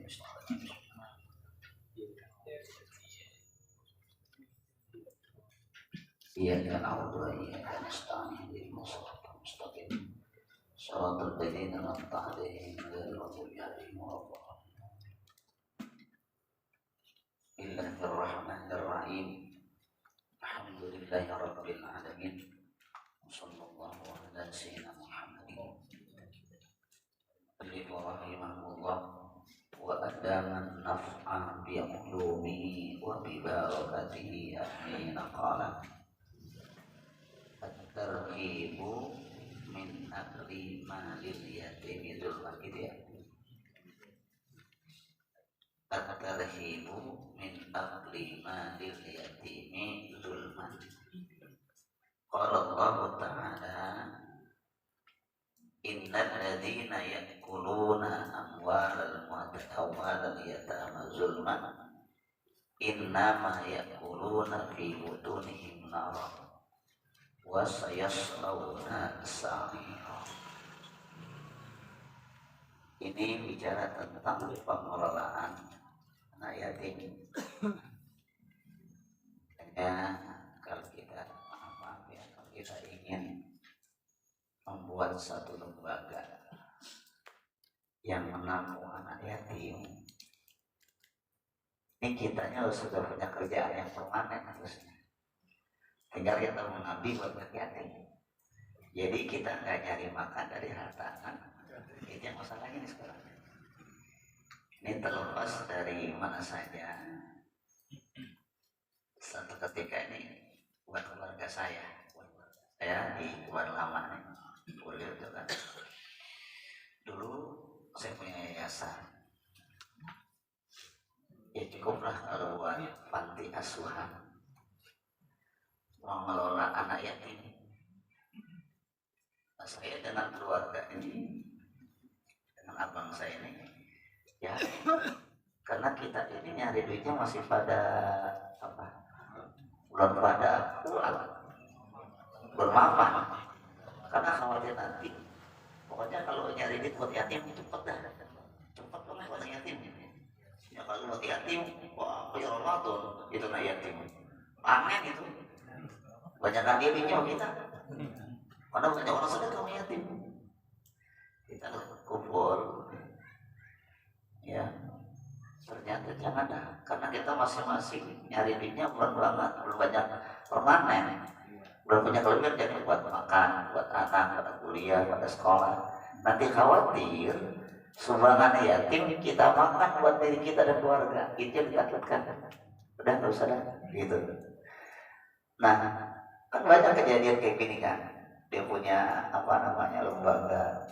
Iyyaka na'budu wa iyyaka nasta'in ihdinas siratal mustaqim shiratal ladzina an'amta 'alaihim ghairil maghdubi 'alaihim waladdallin. Bismillahirrahmanirrahim. Alhamdulillahi rabbil alamin. Sallallahu ala sayyidina Muhammadin rahimahullah wa adaman naf'a bi ulumihi wa bi barakatihi amin. Qala at-tarhibu min akli malil yatimi dzulman, gitu ya. At-tarhibu min akli malil yatimi dzulman. Qala Allah Ta'ala innal ladzina ya'kuluna amwalal yatama zulman innama ya'kuluna fi butunihim nar wa sayaslawna sa'ira. Ini bicara tentang pengelolaan anak yatim. Kalau kita kalau kita ingin membuat satu lembaga yang menampung anak yatim, ini kitanya sudah punya kerjaan yang permanen harusnya. Tinggal kita mengabdi buat anak yatim. Jadi kita nggak nyari makan dari harta anak. Itu yang masalahnya ini sekarang. Ini terlepas dari mana saja. Satu ketika ini buat keluarga saya di luar lama nih, kuliah itu kan. Dulu saya punya yayasan. Ya cukuplah kalau buat panti asuhan, mengelola anak yatim. Nah, saya dengan keluarga ini, dengan abang saya ini, ya, karena kita ini nyari duitnya masih pada belum pada kuat, bermapan, karena khawatir nanti. Pokoknya kalau nyari duit buat yatim cepet banget buat yatim. Ya kalau buat yatim, wah ya Ramadan itu nak yatim, panen itu. Banyak dirinya kita, karena banyak orang sedekah sama yatim. Kita kumpul, ya. Ternyata jangan dah, karena kita masing-masing nyari duitnya belum banyak permanen, belum punya kelebihan jadi buat makan, buat anak, buat kuliah, buat sekolah. Nanti khawatir sumbangan yatim kita makan buat diri kita dan keluarga, itu yang ditakutkan. Udah nggak usah dah, gitu. Nah, kan banyak kejadian kayak gini kan. Dia punya lembaga,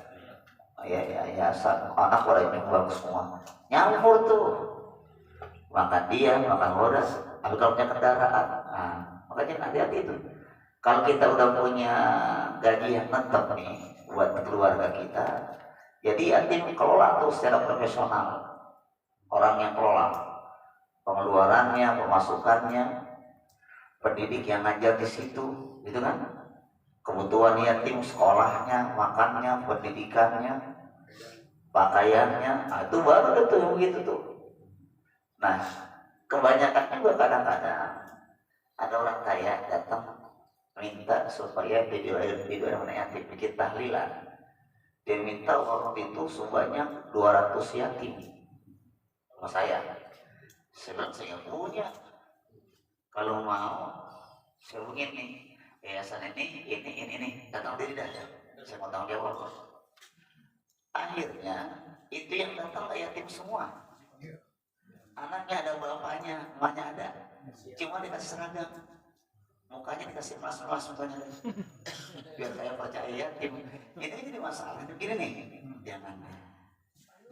yayasan, anak orang nyumbang semua, nyampur tuh, makan dia, makan horas, tapi kalau punya kendaraan, makanya hati-hati itu. Kalau kita udah punya gaji yang tetap nih buat keluarga kita, jadi yatim kelola tuh secara profesional, orang yang kelola pengeluarannya, pemasukannya, pendidik yang ngajar di situ, gitu kan. Kebutuhan yatim, sekolahnya, makannya, pendidikannya, pakaiannya, itu baru itu yang begitu tuh. Nah, kebanyakan juga kadang-kadang ada orang kaya datang minta supaya video anak yatim bikin tahlilan. Dia minta uang itu sebanyak 200 yatim sama saya. Saya bilang saya punya. Kalau mau, saya begini. Yayasan ini datang diri dah, saya mau tanggung jawab. Akhirnya itu yang datang yatim semua. Anaknya ada bapaknya, emaknya ada, cuma dikasih seragam, mukanya dikasih emas mukanya, biar saya percaya yatim. Ini jadi masalah. Begini nih, jangan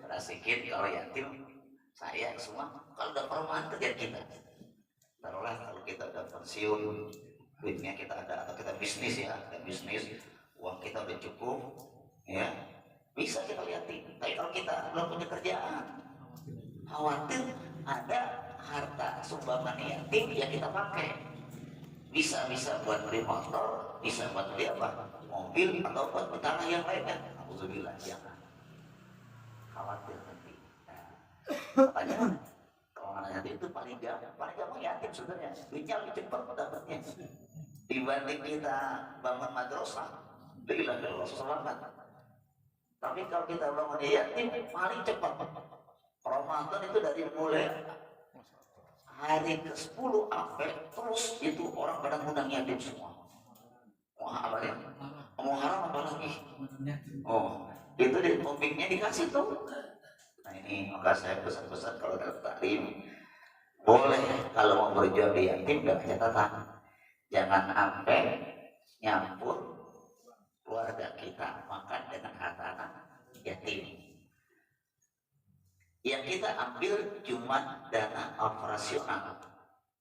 berasikin kalau yatim. Saya semua kalau udah permanen kerja kita, taruhlah kalau kita udah pensiun, duitnya kita ada, atau kita bisnis ya, uang kita udah cukup, ya bisa kita liatin. Tapi kalau kita belum punya kerjaan, khawatir ada harta sumbangan yatim yang kita pakai, bisa buat beli motor, bisa buat beli mobil, atau buat tanah yang lain kan. Alhamdulillah, jangan khawatir nanti. Makanya kalau anak yatim itu paling gampang yatim sebenarnya. Duitnya lebih cepat dapatnya dibanding kita bangun madrasah. Bila selamat. Tapi kalau kita bangun yatim paling cepat. Ramadan itu dari mulai hari ke-10 sampai terus itu orang pada ngundang yatim semua. Wah, apa ya? Mau haram apa lagi? Oh, itu di topiknya dikasih tuh. Nah ini maka saya pesan-pesan kalau dalam taklim boleh kalau mau berjuang di yatim dengan catatan jangan sampai nyampur keluarga kita makan dengan harta anak yatim. Yang kita ambil cuma dana operasional,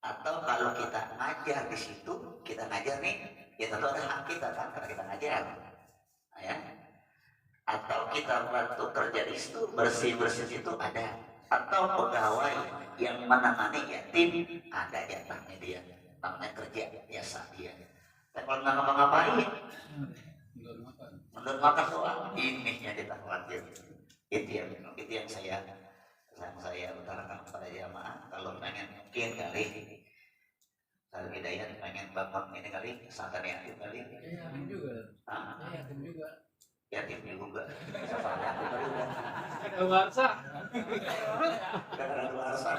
atau kalau kita ngajar di situ kita ngajar nih ya tentu ada hak kita kan karena kita ngajar ya, atau kita bantu kerja di situ bersih situ ada, atau pegawai yang menangani yatim ada jatahnya dia namanya kerja biasa dia. Tapi kalau nggak ngapa-ngapain menurut makan doang ini yang kita khawatir. Itu yang saya utarakan kepada jamaah. Kalau pengen mungkin kali kalau Hidayat pengen bangun ini kali pesantren yatim kali. Yatim juga. Yatim juga. Yatim juga. Keluarsa. Keluarsa.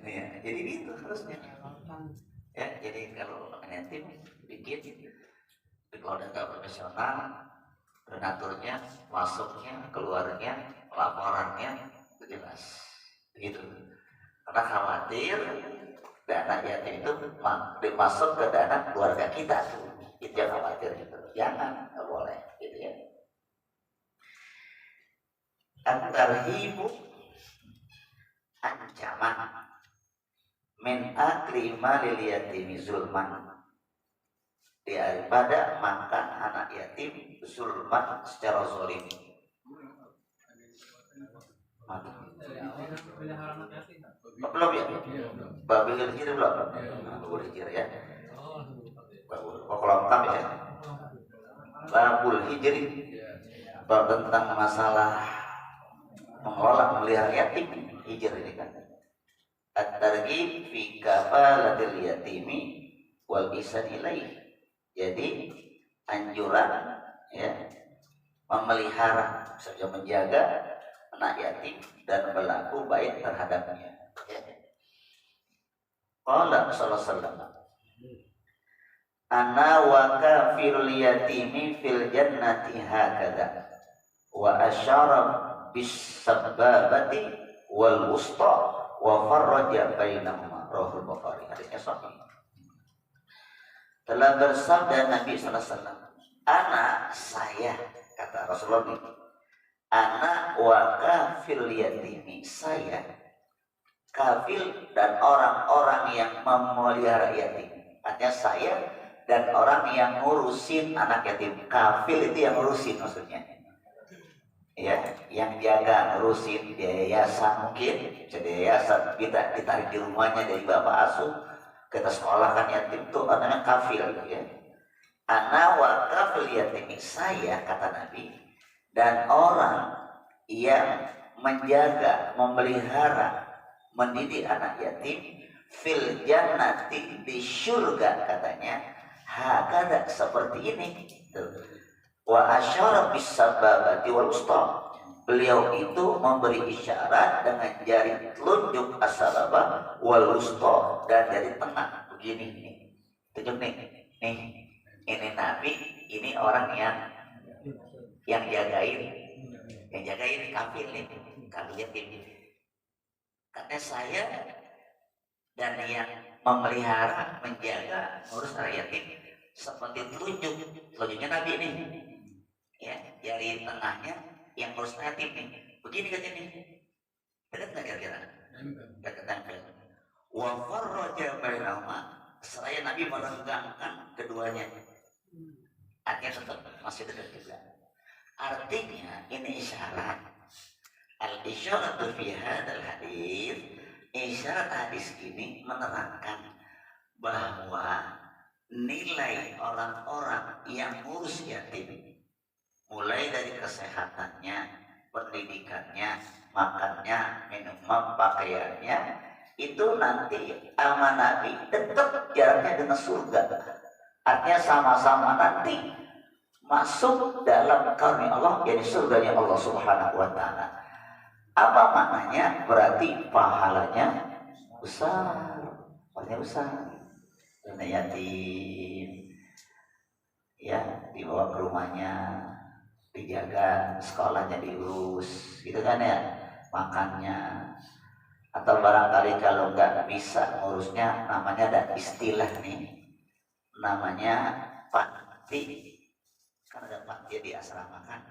Ini ya, jadi gitu harusnya. Ya, jadi kalau yatim bikin kalau udah nggak profesional, donaturnya, masuknya, keluarnya, laporannya itu jelas, begitu. Karena khawatir dana yatim itu masuk ke dana keluarga kita tuh, itu yang khawatir gitu. Jangan, nggak boleh, gitu ya. At-tarhibu ancaman min akli malil yatimi zulman, daripada makan anak yatim zulman secara zalim. Belum ya? Babul hijri belum? Babul hijri ya. Babul lengkap ya. Babul hijri bab tentang masalah mengelola memelihara yatim hijri ini kan. At-targhib fi kafalatil yatimi wal ihsan ilaih. Jadi anjuran ya memelihara saja menjaga anak yatim dan berlaku baik terhadapnya. Qala sallallahu alaihi wasallam ana wa kafirul yatimi fil jannati hakadha wa asyara bis sababati wal wusta wa farraja bainahuma rahul Bukhari. Hadisnya sahih. Telah bersabda Nabi sallallahu alaihi wasallam, anak saya, kata Rasulullah ini, anak wa kafil yatimi, saya kafil dan orang-orang yang memelihara yatim. Artinya saya dan orang yang ngurusin anak yatim. Kafil itu yang ngurusin maksudnya. Ya, yang jaga ngurusin di yayasan mungkin, jadi yayasan kita ditarik di rumahnya dari bapak asuh, kita sekolahkan yatim itu namanya kafil ya. Ana wa kafil yatim, saya kata Nabi dan orang yang menjaga, memelihara, mendidik anak yatim fil jannati, di syurga katanya, hakada seperti ini. Wa asyara bis sababati wal usta. Beliau itu memberi isyarat dengan jari telunjuk as-sababah wal usta dan jari tengah begini nih. Tunjuk nih. Nih. Ini Nabi, ini orang yang jagain. Yang jagain kafir nih. Kafir yatim. Karena saya dan yang memelihara, menjaga, ngurus anak yatim seperti telunjuknya Nabi ini. Ya, jari tengahnya yang ngurus yatim nih. Begini katanya nih. Dekat nggak kira-kira? Dekat tempel. Wa farraja bainahuma, seraya Nabi merenggangkan keduanya. Artinya tetap masih dekat juga. Artinya ini isyarat. Al-isyaratu fi hadzal hadis, isyarat hadis ini menerangkan bahwa nilai orang-orang yang ngurus yatim, mulai dari kesehatannya, pendidikannya, makannya, minum, pakaiannya, itu nanti sama Nabi tetap jaraknya dengan surga. Artinya sama-sama nanti masuk dalam karunia Allah, jadi surganya Allah Subhanahu wa Ta'ala. Apa maknanya? Berarti pahalanya besar, pahalanya besar. Karena yatim, ya, dibawa ke rumahnya, dijaga, sekolahnya diurus, gitu kan ya, makannya. Atau barangkali kalau nggak bisa ngurusnya, namanya ada istilah nih, namanya panti. Kan ada panti di asrama kan,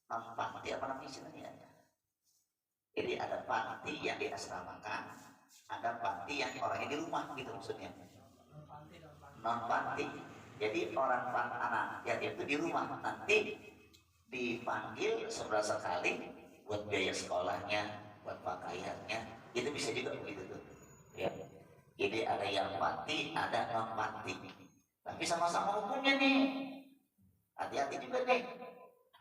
panti apa namanya istilahnya? Jadi ada panti yang diasramakan, ada panti yang orangnya di rumah, gitu maksudnya. Non panti, jadi orang anak yatim itu di rumah, nanti dipanggil 11 kali buat biaya sekolahnya, buat pakaiannya, itu bisa juga begitu tuh. Ya. Jadi ada yang panti, ada non panti. Tapi sama-sama hukumnya nih. Hati-hati juga nih.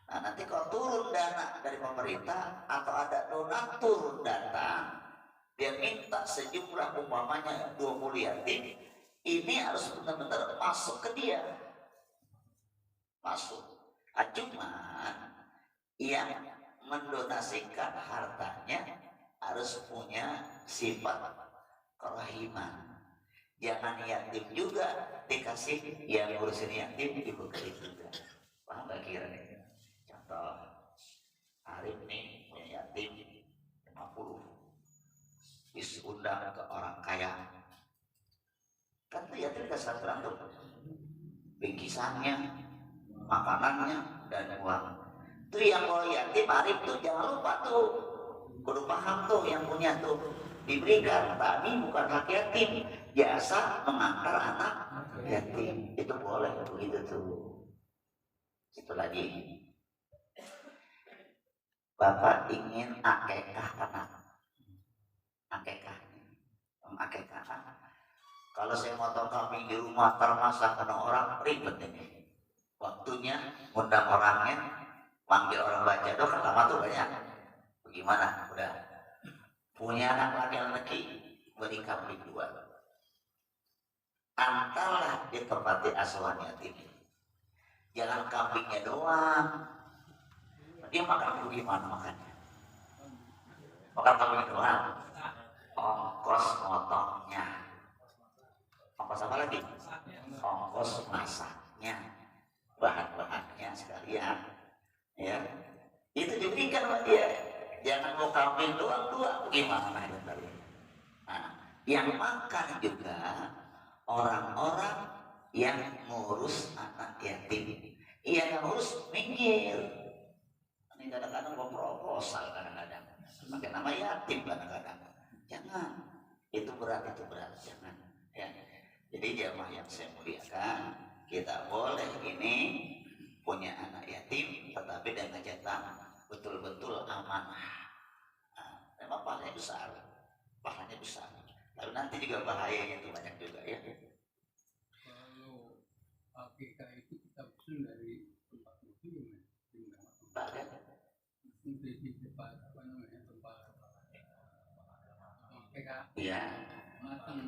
Nah, nanti kalau turun dana dari pemerintah atau ada donatur datang, dia minta sejumlah umpamanya 20 yatim, ini harus benar-benar masuk ke dia. Masuk. Cuman yang mendonasikan hartanya harus punya sifat kerahiman. Jangan yatim juga dikasih yang ngurusin yatim dibekali juga. Paham gak kira nih? Contoh, Arif nih punya yatim 50, diundang ke orang kaya. Kan tuh yatim dikasih aturan tuh, bingkisannya, makanannya, dan uang. Tuh yang mau yatim Arif tuh jangan lupa tuh, kudu paham tuh yang punya tuh, diberikan. Tapi bukan hak yatim, jasa mengantar anak yatim, itu boleh begitu tuh. Itu lagi, Bapak ingin akekah anak, akekah. Kalau saya motong kambing di rumah termasak kena orang, ribet ini. Waktunya undang orangnya, panggil orang baca doa, kan lama tuh banyak. Bagaimana? Udah punya anak laki-laki, beri kambing 2. Antarlah di tempat asuhan yatim. Jangan kambingnya doang. Dia makan dulu, gimana makannya? Makan kambing doang. Ongkos motongnya. Ongkos apa lagi? Ongkos masaknya, bahan-bahannya sekalian. Ya, itu diberikan sama dia. Jangan mau kambing doang, gimana itu tadi? Nah, yang makan juga orang-orang yang ngurus anak yatim. Iya, yang ngurus minggir. Ini kadang-kadang mau proposal, kadang-kadang pakai nama yatim, kadang-kadang. Jangan, itu berat, jangan. Ya. Jadi jamaah yang saya muliakan, kita boleh ini punya anak yatim, tetapi dengan catatan betul-betul amanah. Nah, memang pahalanya besar, Lalu nanti juga bahayanya itu banyak juga ya. Kalau APK itu kita usul dari tempat itu gimana? Di tempat apa namanya, tempat APK. Iya. Matang.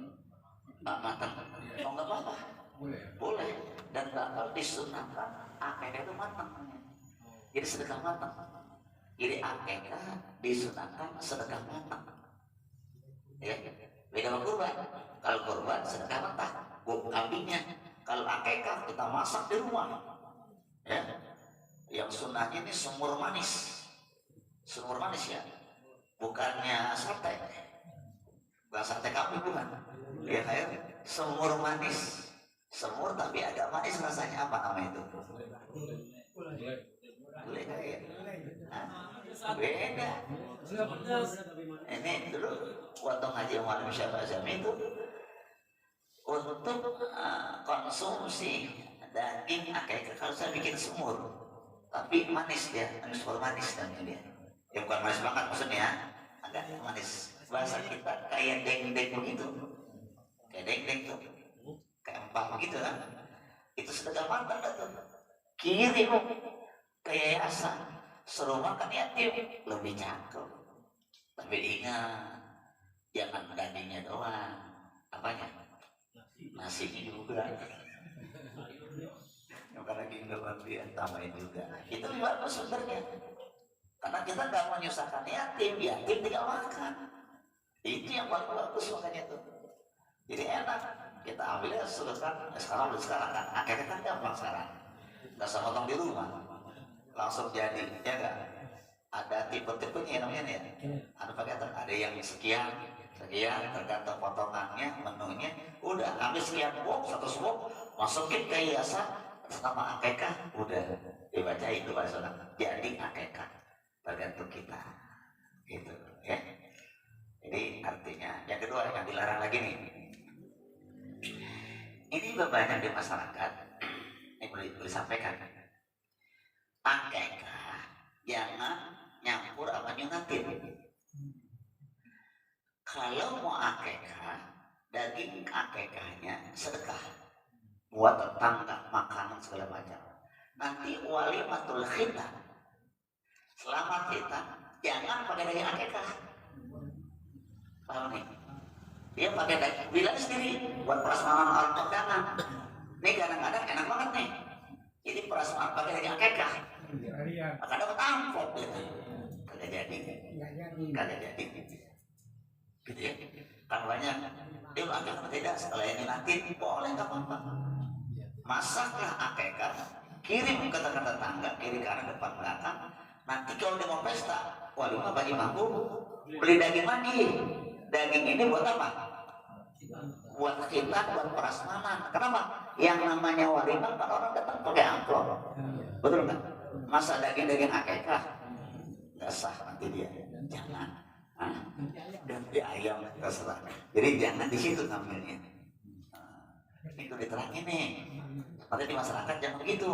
Oh, nggak apa-apa. Boleh. Dan bakal disunahkan APK itu matang. Jadi sedekah matang. Jadi APK disunahkan sedekah matang. Ya, beda sama kurban. Kalau kurban sedekah mentah, kambingnya. Kalau akekah kita masak di rumah. Ya, yang sunnahnya ini semur manis ya, bukannya sate. Bukan sate kambing, bukan. Ya kayak semur manis, semur tapi agak manis rasanya. Apa nama itu? Gulai kayak. Beda. Ini dulu waktu ngaji Umar bin Syabah Azami itu untuk konsumsi daging akekah, kalau saya bikin semur, tapi manis dia, semur manis namanya dia. Ya bukan manis banget maksudnya, agak manis. Bahasa kita kayak deng-deng begitu, kayak deng-deng tuh, kayak empah begitu kan. Itu sedekah matang tuh. Kirim ke yayasan suruh makan yatim lebih cakep. Tapi ingat, jangan dagingnya doang, apanya? Nasinya juga. Yang karena gindoan dia tambahin juga. Itu lebih bagus sebenarnya. Karena kita nggak menyusahkan yatim, yatim tinggal makan. Itu yang paling bagus makanya tuh. Jadi enak. Kita ambilnya sekarang kan akhirnya kan gampang sekarang. Nggak usah potong di rumah, langsung jadi, ya nggak? Ada tipe-tipenya namanya nih ya. Ada yang sekian tergantung potongannya, menunya. Udah ambil sekian box, 100 box, masukin ke hiasan sama akekah, udah dibaca itu bahasa orang. Jadi akekah tergantung kita, gitu ya. Jadi artinya yang kedua yang dilarang lagi nih. Ini banyak di masyarakat. Ini boleh disampaikan. Akekah jangan nyampur sama nyunatin. Kalau mau akekah, daging akekahnya sedekah buat tetangga, makanan segala macam. Nanti walimatul khitan, selamat kita jangan pakai daging akekah. Paham nih? Dia pakai daging bilang sendiri buat prasmanan orang kondangan. Nih kadang-kadang enak banget nih. Jadi prasmanan pakai daging akekah. Maka dapat amplop gitu. Kagak jadi. Gitu ya. Kan banyak. Dia akekah tidak setelah ini nanti boleh nggak apa-apa. Masaklah akekah, kirim ke tetangga, kiri kanan depan belakang. Nanti kalau dia mau pesta, walimah bagi mampu, beli daging lagi. Daging ini buat apa? Buat kita, buat prasmanan. Kenapa? Yang namanya walimah kan orang datang pakai amplop. Betul nggak? Masa daging akekah nggak sah nanti dia. Jangan. Ganti ayam terserah. Jadi jangan di situ ngambilnya. Itu diterangin nih. Makanya di masyarakat jangan begitu.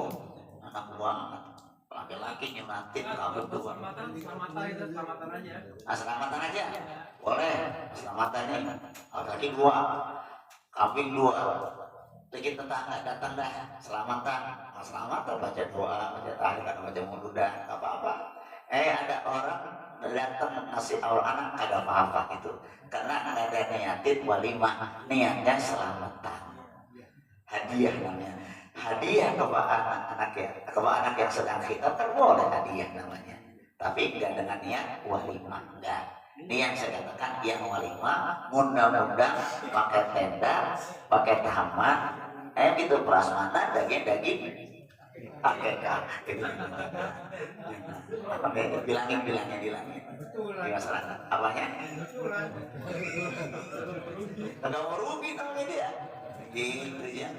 Anak buah laki-laki nyunatin kabel dua. Selamatan aja. Selamatan aja. Boleh. Selamatannya laki dua, kambing dua. Bikin tetangga datang dah selamatan. Selamatan baca doa, baca tahlilan, baca muludan, apa-apa. Ada orang datang ngasih awal anak ada apa-apa itu. Karena nggak ada niatin walimah, niatnya selamatan. Hadiah namanya. Hadiah kepada anak yang sedang khitab kan boleh hadiah namanya. Tapi enggak dengan niat walimah, enggak. Ini yang saya katakan yang walimah, mudah-mudahan pakai tenda, pakai taman, gitu prasmanan, daging akekah. Bilangin di masyarakat. Apanya? Enggak mau rugi namanya dia. Gitu ya.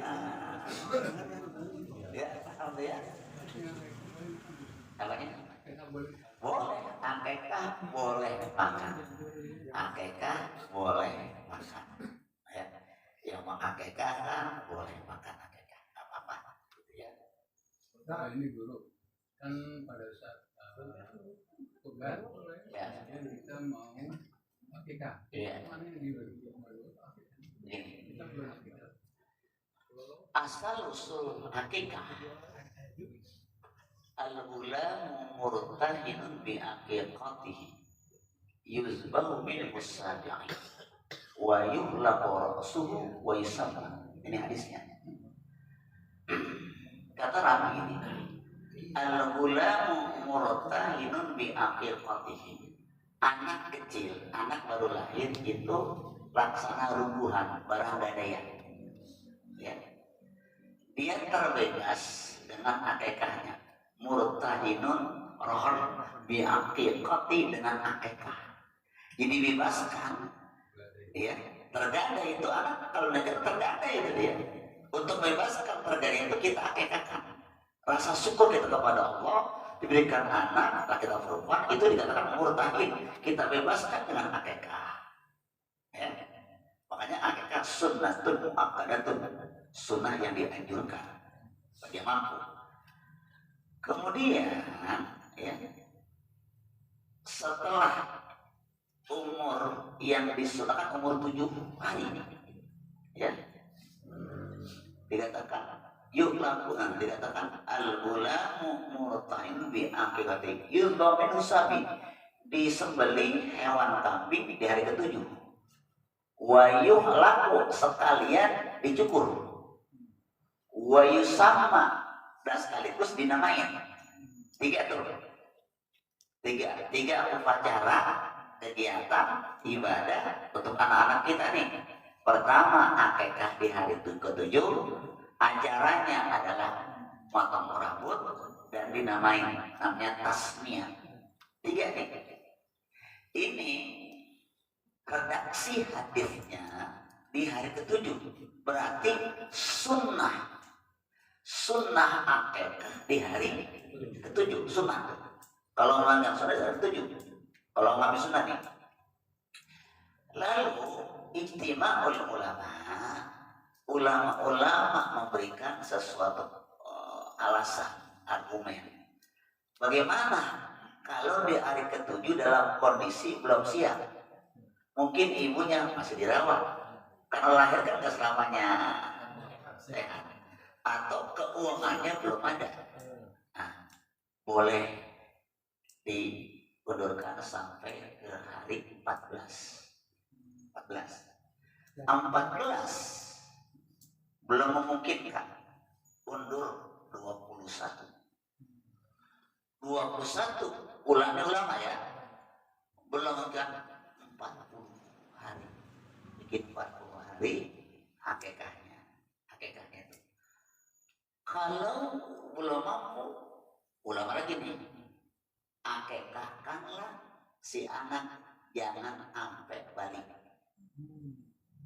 Ya, paham ya. Apanya? Boleh, akekah boleh makan. Akekah boleh makan. Ya, yang mau akekah kan boleh makan akekah. Enggak apa-apa, gitu ya. Nah, ini dulu kan pada saat kurban, ya kita mau akikah. Iya. Mana yang dibagi? Kita belum akikah. Asal usul akikah al-gulamu murtahinun bi aqiqatihi yuzbahu min musabi'i wa yuhlaqu ra'suhu wa yusamma. Ini hadisnya. Kata Rabi ini, al-gulamu murtahinun bi aqiqatihi. Anak kecil, anak baru lahir itu laksana rungguhan, barang gadaian. Ya. Dia terbebas dengan akekahnya. Murtahinun rohon biaqiqati dengan akekah. Jadi bebaskan. Ya, tergada itu anak kalau negara tergada itu dia. Untuk bebaskan tergada itu kita akekahkan. Rasa syukur kita kepada Allah diberikan anak laki atau perempuan itu dikatakan murtahin. Kita bebaskan dengan akekah. Ya. Makanya akekah sunnatun muakkadatun, sunnah yang dianjurkan bagi yang mampu. Kemudian ya, setelah umur yang disunahkan umur 7 hari ya, dikatakan yuk lakukan, dikatakan al-gulamu murtain bi aqiqati yudhaminu sabi, disembelih hewan kambing di hari ketujuh. Wa yuhlaku, sekalian dicukur. Wa yusamma, dan sekaligus dinamain. Tiga upacara kegiatan ibadah untuk anak-anak kita nih. Pertama, akikah di hari ke-7, acaranya adalah potong rambut dan dinamain, namanya tasmiyah. 3 nih. Ini redaksi hadisnya di hari ke-7, berarti sunnah akikah di hari ke-7, sunnah. Kalau melanggar sunnah di hari ke-7, kalau ngambil sunnah nih. Lalu ijtima'ul ulama memberikan sesuatu alasan, argumen. Bagaimana kalau di hari ke-7 dalam kondisi belum siap? Mungkin ibunya masih dirawat, karena lahir kan nggak selamanya sehat, atau keuangannya belum ada. Nah, boleh diundurkan sampai ke hari 14 belum memungkinkan, undur 21 ulama ya, belum kan 40 hari, bikin 40 hari akikahnya itu. Kalau belum mampu, ulama lagi nih, akikahkanlah si anak, jangan sampai balik.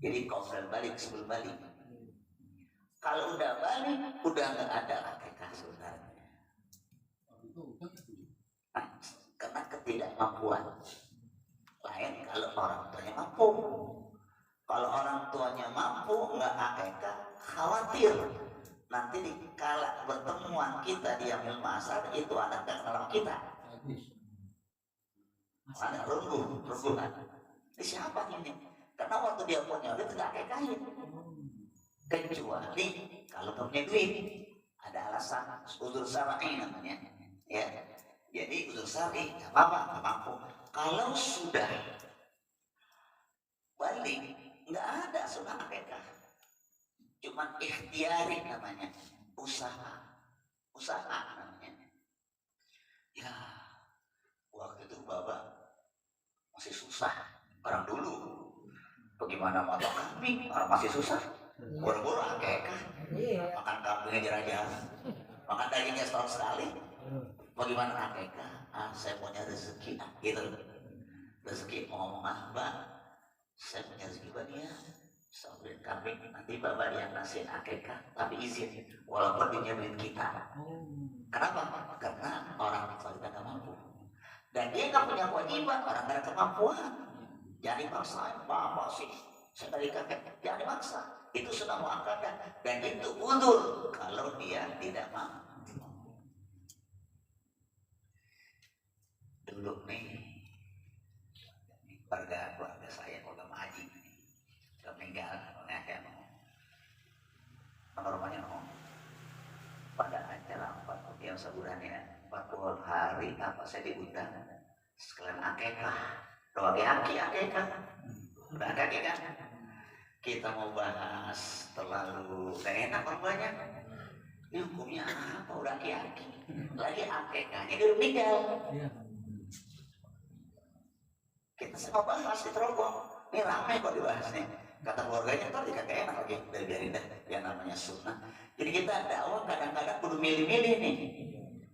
Jadi kofel balik, sebelum balik. Kalau udah balik, udah nggak ada akikah sebenarnya. Nah, karena ketidakmampuan. Lain kalau orang tuanya mampu. Kalau orang tuanya mampu, nggak akikah, khawatir nanti di kala pertemuan kita di Yaumil Mahsyar itu anak nggak kenal kita. Anak runguh kan? Ini siapa ini? Karena waktu dia punya duit nggak akikahin. Kecuali kalau punya duit, ada alasan uzur syar'i namanya. Ya, jadi uzur syar'i nggak apa-apa, nggak mampu. Kalau sudah balik, nggak ada sunnah akikah, cuman ikhtiari namanya, usaha namanya. Ya, waktu itu Bapak masih susah, orang dulu. Bagaimana motong kambing, orang masih susah. Buru-buru akikah, makan kambingnya jarang-jarang, makan dagingnya setahun sekali. Bagaimana akikah? Saya punya rezeki, gitu. Rezeki mau ngomong apa? Saya punya rezeki banyak. Sambil kambing, nanti Bapak yang ngasih akikah, tapi izin, walaupun dia duit kita. Kenapa? Karena orang tua kita nggak mampu, dan dia nggak punya kewajiban, orang nggak ada kemampuan. Jangan dipaksa, Bapak sih, saya dari kakek, jangan dipaksa. Itu sudah muakkadah, dan itu uzur kalau dia tidak mampu. Dulu nih, keluarga saya, keluarga Haji, sudah meninggal, rumahnya pada acara 40 yang sebulannya 40 hari apa saya diundang sekalian akikah, doa akikah, udah akikah. Kita mau bahas terlalu gak enak banyak. Ini hukumnya apa? Udah aki-aki lagi akikahnya dia meninggal. Kita semua bahas di terobong. Ini ramai kok dibahas nih. Kata keluarganya ntar dikagak enak lagi, biarin dah, yang namanya sunnah. Jadi kita dakwah kadang-kadang kudu milih-milih nih.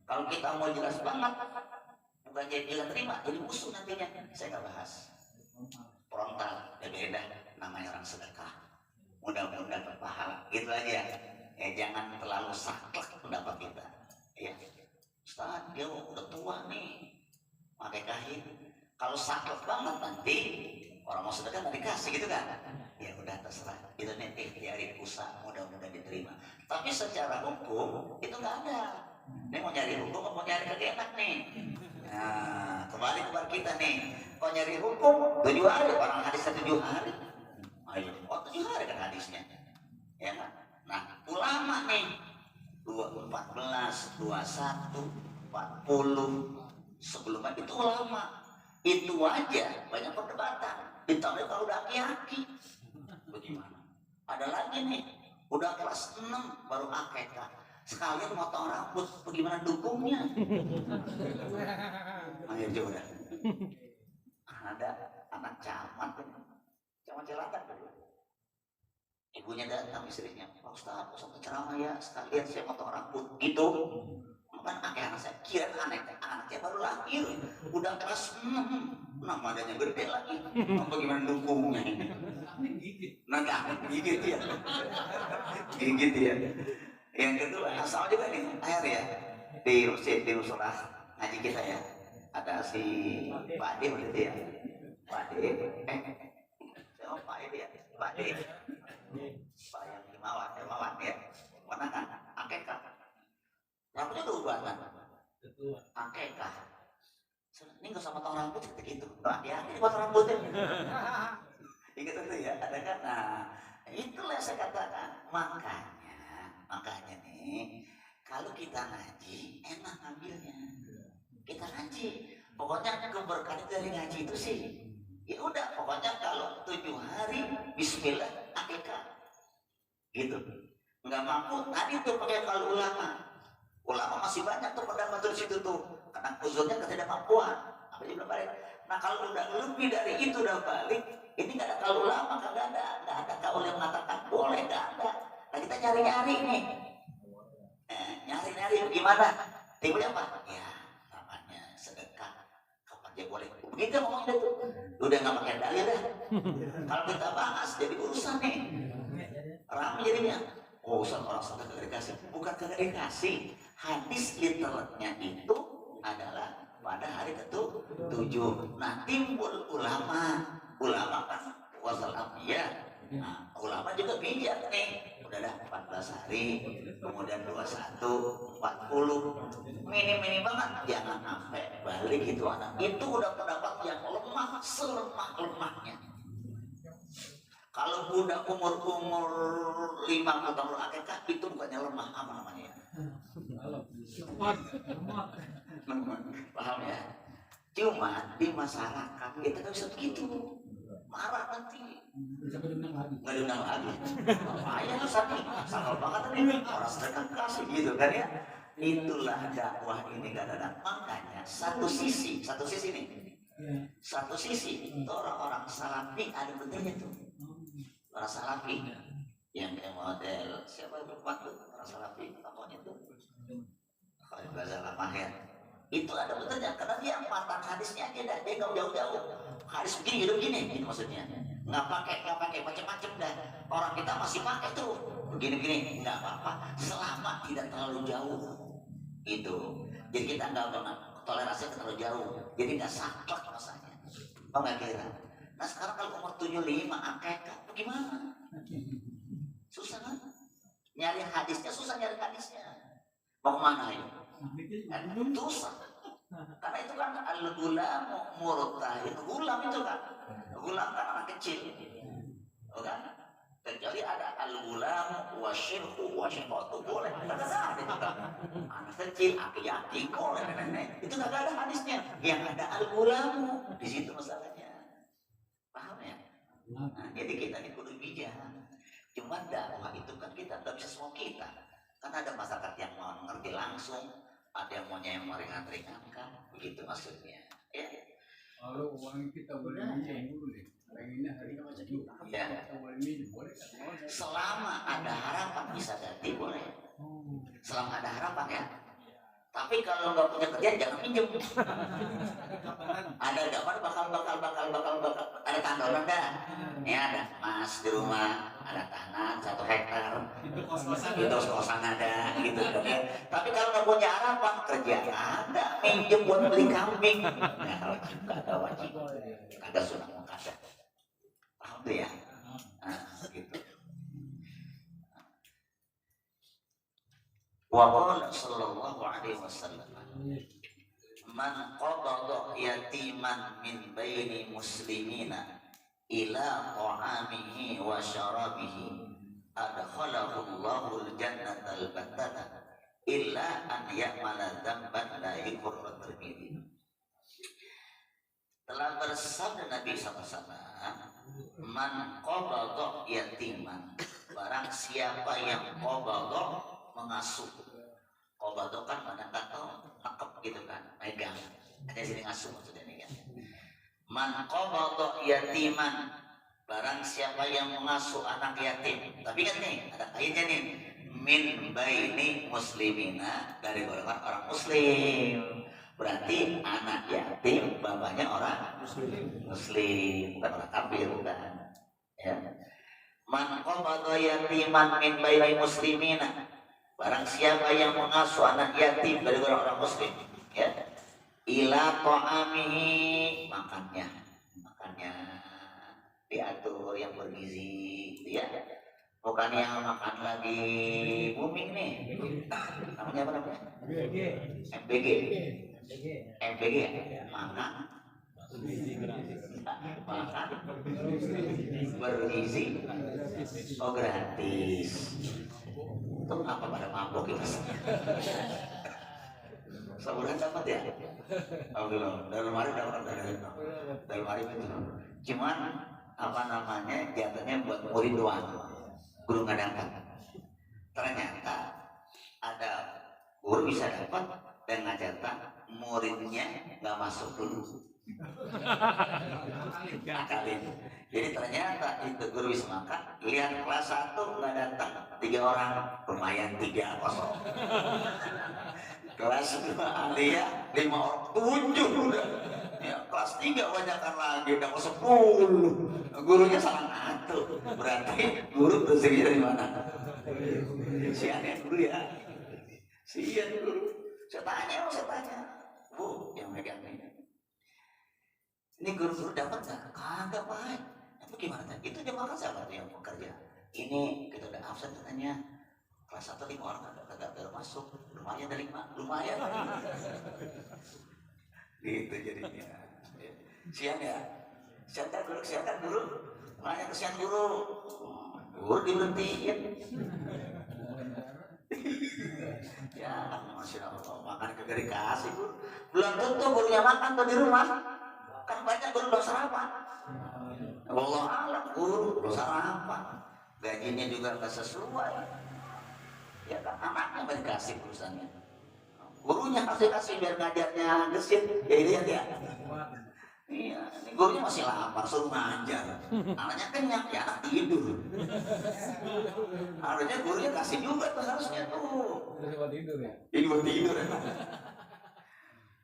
Kalau kita mau jelas banget, bukan jadi terima, jadi musuh nantinya. Saya nggak bahas. Frontal, beda, namanya orang sedekah. Mudah-mudahan dapat pahala, gitu aja. Jangan terlalu saklek pendapat kita. Ya, Ustaz, dia udah tua nih, pakai kahin. Kalau saklek banget nanti orang mau sedekah nggak dikasih gitu kan? Ya udah terserah. Itu nanti ikhtiari usaha, mudah-mudahan diterima. Tapi secara hukum itu nggak ada. Ini mau nyari hukum, mau nyari kegiatan nih. Nah, kembali kepada kita nih. Kalau nyari hukum 7 hari, orang hadisnya 7 hari. Ayo, 7 hari kan hadisnya. Ya kan? Nah, ulama nih 14, 21 40 sebelumnya itu ulama. Itu aja banyak perdebatan. Ditambah kalau udah aki-aki bagaimana? Ada lagi nih, udah kelas 6 baru akekah. Sekalian motong rambut, bagaimana dukungnya? Ayo coba. Ada anak camat Cilacap dulu. Ibunya datang, istrinya, Pak Ustaz ceramah ya, sekalian saya motong rambut. Gitu. Bukan anak saya, kira anaknya baru lahir, udah kelas 6, namanya gede lagi. Bagaimana dukungnya ini? Nah, gigit ya. Gigit ya. Yang kedua, sama juga nih, akhir ya. Di musola ngaji kita ya. Ada si Pak Ade waktu ya. Pak Ade, siapa Pak Ade ya? Pak Ade. Pak yang Himawan ya. Mana kan? Akekah. Rambutnya tuh ubatan. Akekah. Ini nggak sama potong rambut seperti itu. Hati-hati potong rambutnya. Ingat itu ya, ada kan? Nah, itulah saya katakan. Makanya nih, kalau kita ngaji, enak ngambilnya. Kita ngaji. Pokoknya keberkahan dari ngaji itu sih. Ya udah, pokoknya kalau 7 hari, Bismillah, akikah. Gitu. Nggak mampu, tadi tuh pakai kalau ulama. Ulama masih banyak tuh pendapat dari situ tuh. Karena uzurnya ketidakmampuan. Apa juga balik. Nah kalau udah lebih dari itu udah balik, ini nggak ada kalau ulama, nggak ada kaul yang mengatakan boleh, nggak ada. Nah kita nyari-nyari nih. Nyari-nyari gimana? Timbulnya apa? Ya, namanya sedekah. Kapan dia boleh? Begitu ngomongnya tuh. Udah nggak pakai dalil dah. Kalau kita bahas jadi urusan nih. Ramai jadinya. Oh, orang sedekah kagak dikasih. Bukan kagak dikasih. Hadis literalnya itu adalah pada hari ke-7. Nah, timbul ulama kan wasal anbiya. Nah, ulama juga bijak nih. Udah dah 14 hari, kemudian 21, 40. Minim banget, jangan sampai balik itu anak. Itu udah pendapat yang lemah, selemah-lemahnya. Kalau budak umur 5 tahun akikah itu bukannya lemah, apa namanya? Paham ya? Cuma di masyarakat kita nggak bisa begitu. Marah nanti. Nggak diundang lagi. Ayah sakit, sakal banget nih. Orang sedekah kasih gitu kan ya. Itulah dakwah ini kadang-kadang. Makanya satu sisi nih. Satu sisi orang-orang salafi ada benernya tuh. Orang salafi yang kayak model siapa yang berpatu orang salafi apanya tuh kalau bahasa Mahir itu ada benernya karena dia mantan hadisnya aja dah, dia nggak jauh-jauh hadis begini hidup gini gitu maksudnya nggak pakai macam-macam dah. Orang kita masih pakai tuh begini nggak apa-apa selama tidak terlalu jauh itu. Jadi kita nggak pernah toleransi terlalu jauh, jadi nggak saklek rasanya. Oh nggak kira. Nah sekarang kalau umur 75 akekah bagaimana? Susah kan? Nyari hadisnya susah nyari hadisnya. Mau kemana ya? Susah. Karena itu kan al-gulam murtahin. Gulam itu kan. Gulam kan anak kecil. Oh kan? Kecuali ada al-gulam wasyirhu wasyirhu boleh. Ada itu kan. Anak kecil, aki-aki boleh. Itu nggak ada hadisnya. Yang ada al-gulam. Di situ masalahnya. Paham ya? Nah, jadi kita ini kudu bijak. Cuma dakwah itu kan kita nggak bisa semua kita. Kan ada masyarakat yang mau mengerti langsung, ada yang maunya yang meringan-ringankan, begitu maksudnya. Ya. Kalau uang kita boleh minjem boleh. Pengennya hari ya. Selama ada harapan bisa ganti boleh. Selama ada harapan ya. Tapi kalau nggak punya kerjaan jangan pinjam. Ada gambar bakal ada tandonan dah. Ini ada mas di rumah, ada tanah 1 hektar. Itu kos-kosan ada gitu kan ya. Tapi kalau nggak punya harapan kerja ada, pinjam buat beli kambing. Nah, kagak wajib, kagak sunah mukadah. Paham tuh ya? Nah, gitu. Wa qala sallallahu alaihi wasallam man qabada yatiman min baini muslimina ila ta'amihi wa syarabihi adkhalahu Allahul jannata al-battata illa an ya'mala dzamban la yughfar Tirmidzi. Telah bersabda Nabi SAW, man qabadha yatiman, barang siapa yang qabadha mengasuh. Qabadha kan menangkap atau nangkep gitu kan, megang. Ada sini ngasuh maksudnya megang. Man qabadha yatiman, barang siapa yang mengasuh anak yatim. Tapi kan nih ada ayatnya nih, min baini muslimina, dari golongan orang muslim. Berarti anak yatim bapaknya orang muslim, bukan orang kafir, bukan. Ya. Man qabadha yatiman min baini muslimina, barang siapa yang mengasuh anak yatim dari orang muslim, ya, ila ta'amihi, makannya diatur yang bergizi, ya, bukan yang makan lagi booming nih, namanya apa namanya? MBG, makan bergizi, oh gratis. Itu apa pada mabok itu? Sebulan dapat ya? Alhamdulillah, dalam hari itu. Cuman apa namanya, jatuhnya buat murid doang, guru nggak dapat. Ternyata ada guru bisa dapat dan ngajarkan muridnya nggak masuk dulu. Akalin. Jadi ternyata itu guru bisa makan, lihat kelas 1 nggak datang 3 orang, lumayan 3-0. Kelas 2 alia 5 orang, 7 udah. Ya, kelas 3 banyakkan lagi, udah 10. Gurunya salah ngatur. Berarti guru rezekinya dari mana? Sian ya guru ya. Sian guru. Saya tanya. Bu, yang megang ini guru-guru dapat nggak? Kagak baik. Tapi gimana? Itu dia makan siapa tuh yang bekerja? Ini kita udah absen katanya. Kelas 1 5 orang kagak masuk. Lumayan dari 5, lumayan. Gitu jadinya. Sian ya? Sian kan guru? Makanya kesian guru. Guru diberhentiin. Ya, Masya Allah, makan kagak dikasih guru. Belum tentu gurunya makan tuh di rumah. Kan banyak guru belum sarapan. Allah alam guru belum sarapan. Gajinya juga nggak sesuai. Ya kan anaknya mau dikasih urusannya. Gurunya kasih biar ngajarnya gesit. Ya lihat ya. Iya, ini gurunya masih lapar, suruh ngajar. Anaknya kenyang, ya anak tidur. Harusnya gurunya kasih juga tuh harusnya tuh. Tidur ya? Ini buat tidur ya.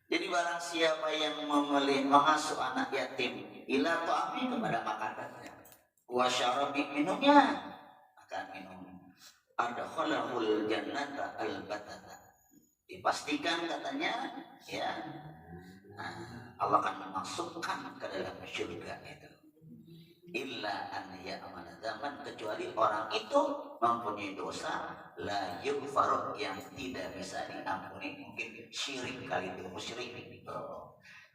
Jadi barang siapa yang mengasuh anak yatim, ila ta'ami, kepada makanannya, wa syarabi, minumnya, akan minum, adkhalahul jannata al-batata, dipastikan katanya, ya, Allah akan memasukkan ke dalam surga itu. Illa an ya'mala dzamban, kecuali orang itu mempunyai dosa la yughfar, yang tidak bisa diampuni. Mungkin syirik kali itu, musyrik gitu.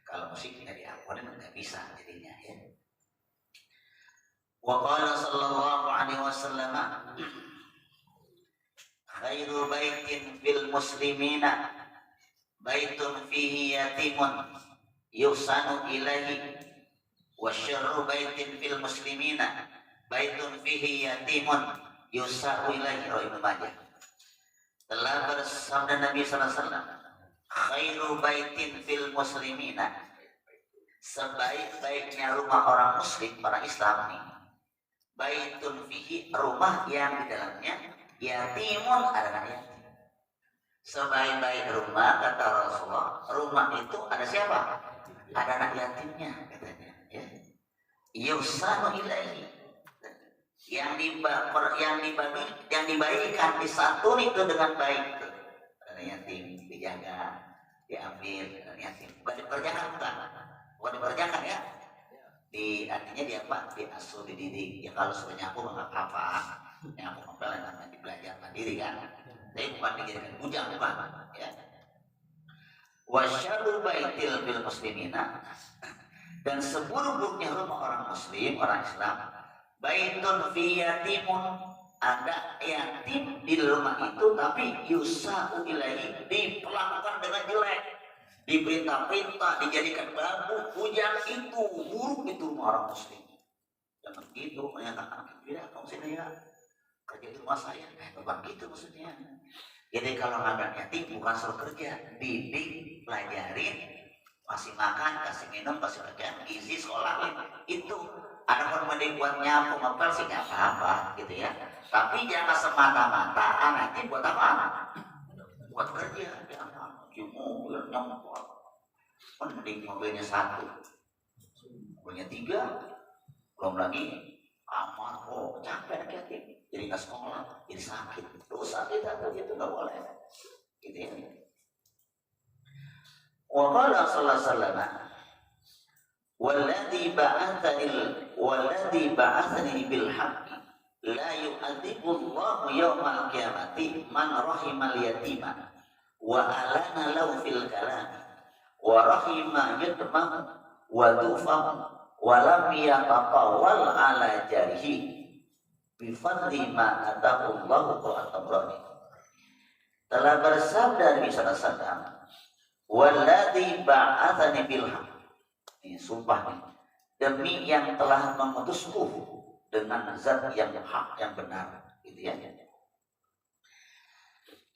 Kalau musyrik tidak diampuni nggak bisa jadinya ya. Wa qala sallallahu alaihi wasallam, khairu baitin fil muslimina baitun fihi yatimun yusanu ilaihi, wa syarru baitin fil muslimina baitun fihi yatimun yusau ilaihi, Ibnu Majah. Telah bersabda Nabi sallallahu alaihi wasallam, khairu baitin fil muslimina, sebaik-baiknya rumah orang muslim, orang Islam nih, baitun fihi, rumah yang di dalamnya yatimun, ada anak yatim. Sebaik-baik rumah, kata Rasulullah, rumah itu ada siapa? Ada anak yatimnya katanya ya. Yusanu ilaihi, yang dibaikkan, disantun itu dengan baik. Anak yatim dijaga, diambil, anak yatim bukan dikerjakan, bukan dikerjakan ya. Artinya dia apa? Diasuh, dididik. Ya kalau suruh nyapu nggak apa-apa, nyapu ngepel namanya belajar mandiri kan. Tapi bukan dijadikan bujang, bukan ya. Wa syarru baitil bil muslimina, dan seburuk-buruknya rumah orang muslim, orang Islam, baitun fi yatimun, ada yatim di rumah itu, tapi yusa'u ilaihi, diperlakukan dengan jelek, diperintah-perintah, dijadikan babu, bujang, itu buruk itu orang muslim. Jangan gitu, menyatakan tidak, kamu sini ya kerja di rumah saya, bukan gitu maksudnya. Jadi kalau ada yatim bukan suruh kerja, didik, pelajarin, kasih makan, kasih minum, kasih kerjaan, gizi, sekolah, itu. Ada pun mending buat nyapu ngepel sih nggak apa-apa gitu ya. Tapi jangan semata-mata anaknya buat apa? Buat kerja, jangan mobil nyempol. Mending mobilnya satu, mobilnya 3, belum lagi amat, capek yatim, jadi nggak sekolah, jadi sakit, dosa kita begitu nggak boleh, gitu ya. Wa qala sallallahu alaihi wasallam, walladhi ba'athani bil haqqi la yu'adzibu Allahu yawmal qiyamati man rahimal yatima wa alana lahu fil kalam wa rahima yutmam wa tufam wa lam yataqawwal ala jarihi bi fadli ma atahu Allahu Taala. Telah bersabda Nabi sallallahu alaihi wasallam, walladzi ba'atsani bil haqq, ini sumpah nih, demi yang telah mengutusku dengan zat yang hak, yang benar, gitu ya.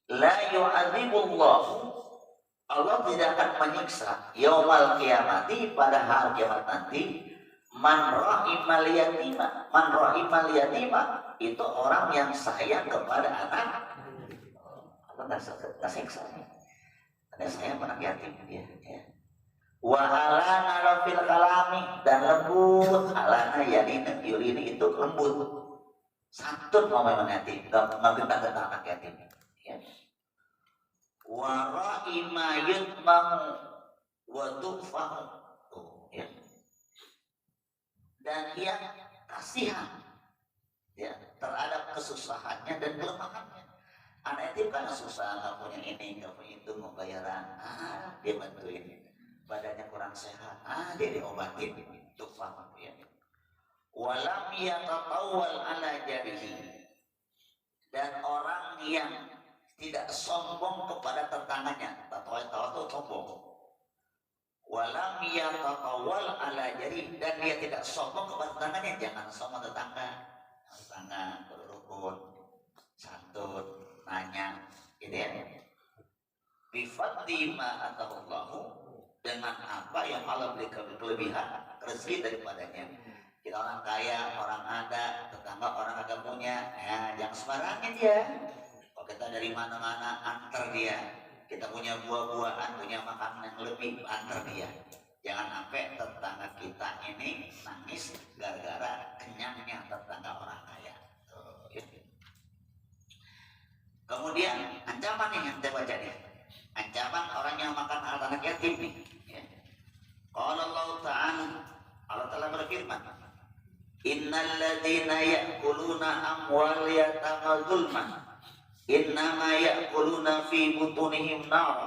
La yu'adzibullahu, Allah tidak akan menyiksa yaumal qiyamati, pada hari kiamat nanti, man rahimal yatima. Man rahimal yatima itu orang yang sayang kepada anak. Allah nggak siksa. Ada sayang anak yatim dia, ya. Wa alana rafil kalami, dan lembut. Alana yurini itu lembut, santun ngomong yatim, nggak gentar-gentar anak yatim, ya. Wa ra'ima yutmahu wa tufahu, ya. Dan yang kasihan, ya, terhadap kesusahannya dan kelemahannya. Anak yatim kan susah, nggak punya ini, nggak punya itu, mau bayaran, dia bantuin. Badannya kurang sehat, dia diobatin, tufahu, ya. Walam yatatawwal ala jarihi, dan orang yang tidak sombong kepada tetangganya. Tahu itu sombong. Walam yatatawwal ala jarihi, dan dia tidak sombong kepada tetangganya. Jangan sombong tetangga berrukun, santun, nanya, gitu ya. Bifadli ma atahu Allahu, dengan apa yang Allah berikan kelebihan rezeki daripadanya. Kita orang kaya, orang ada, tetangga orang agak punya, ya jangan sembarangan dia. Kalau kita dari mana-mana antar dia, kita punya buah-buahan, punya makanan yang lebih, antar dia. Jangan sampai tetangga kita ini nangis gara-gara kenyangnya tetangga orang kaya. Tuh, gitu. Kemudian ancaman nih yang kita baca nih, ancaman orang yang makan harta anak yatim nih. Qala Allah Ta'ala, Allah Ta'ala berfirman, innal ladzina ya'kuluna amwal yatama zulman innama ya'kuluna fi butunihim nar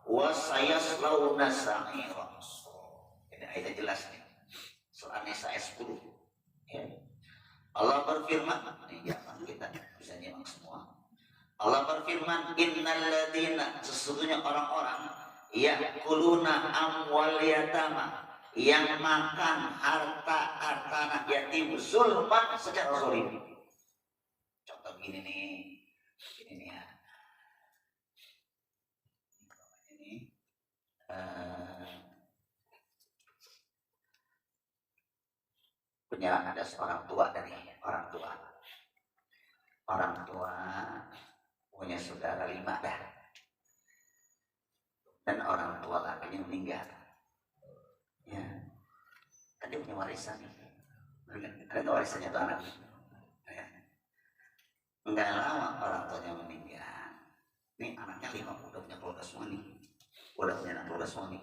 wa sayaslawna sa'ira. Ini ayat jelas nih, surah Nisa ayat 10, ya. Allah berfirman, ini jangan kita bisa nyimak semua. Allah berfirman, innal ladzina, sesungguhnya orang-orang ya'kuluna amwal yatama, yang makan harta anak yatim zulman, secara zalim. Contoh gini nih ya. Ini punya ada seorang tua dari orang tua punya saudara 5 dah. Dan orang tua lakinya meninggal, ya. Kan dia punya warisan, ada warisannya tuh anak, ya. Enggak lama orang tuanya meninggal. Ini anaknya 5 udah punya keluarga semua nih, udah punya anak keluarga semua nih.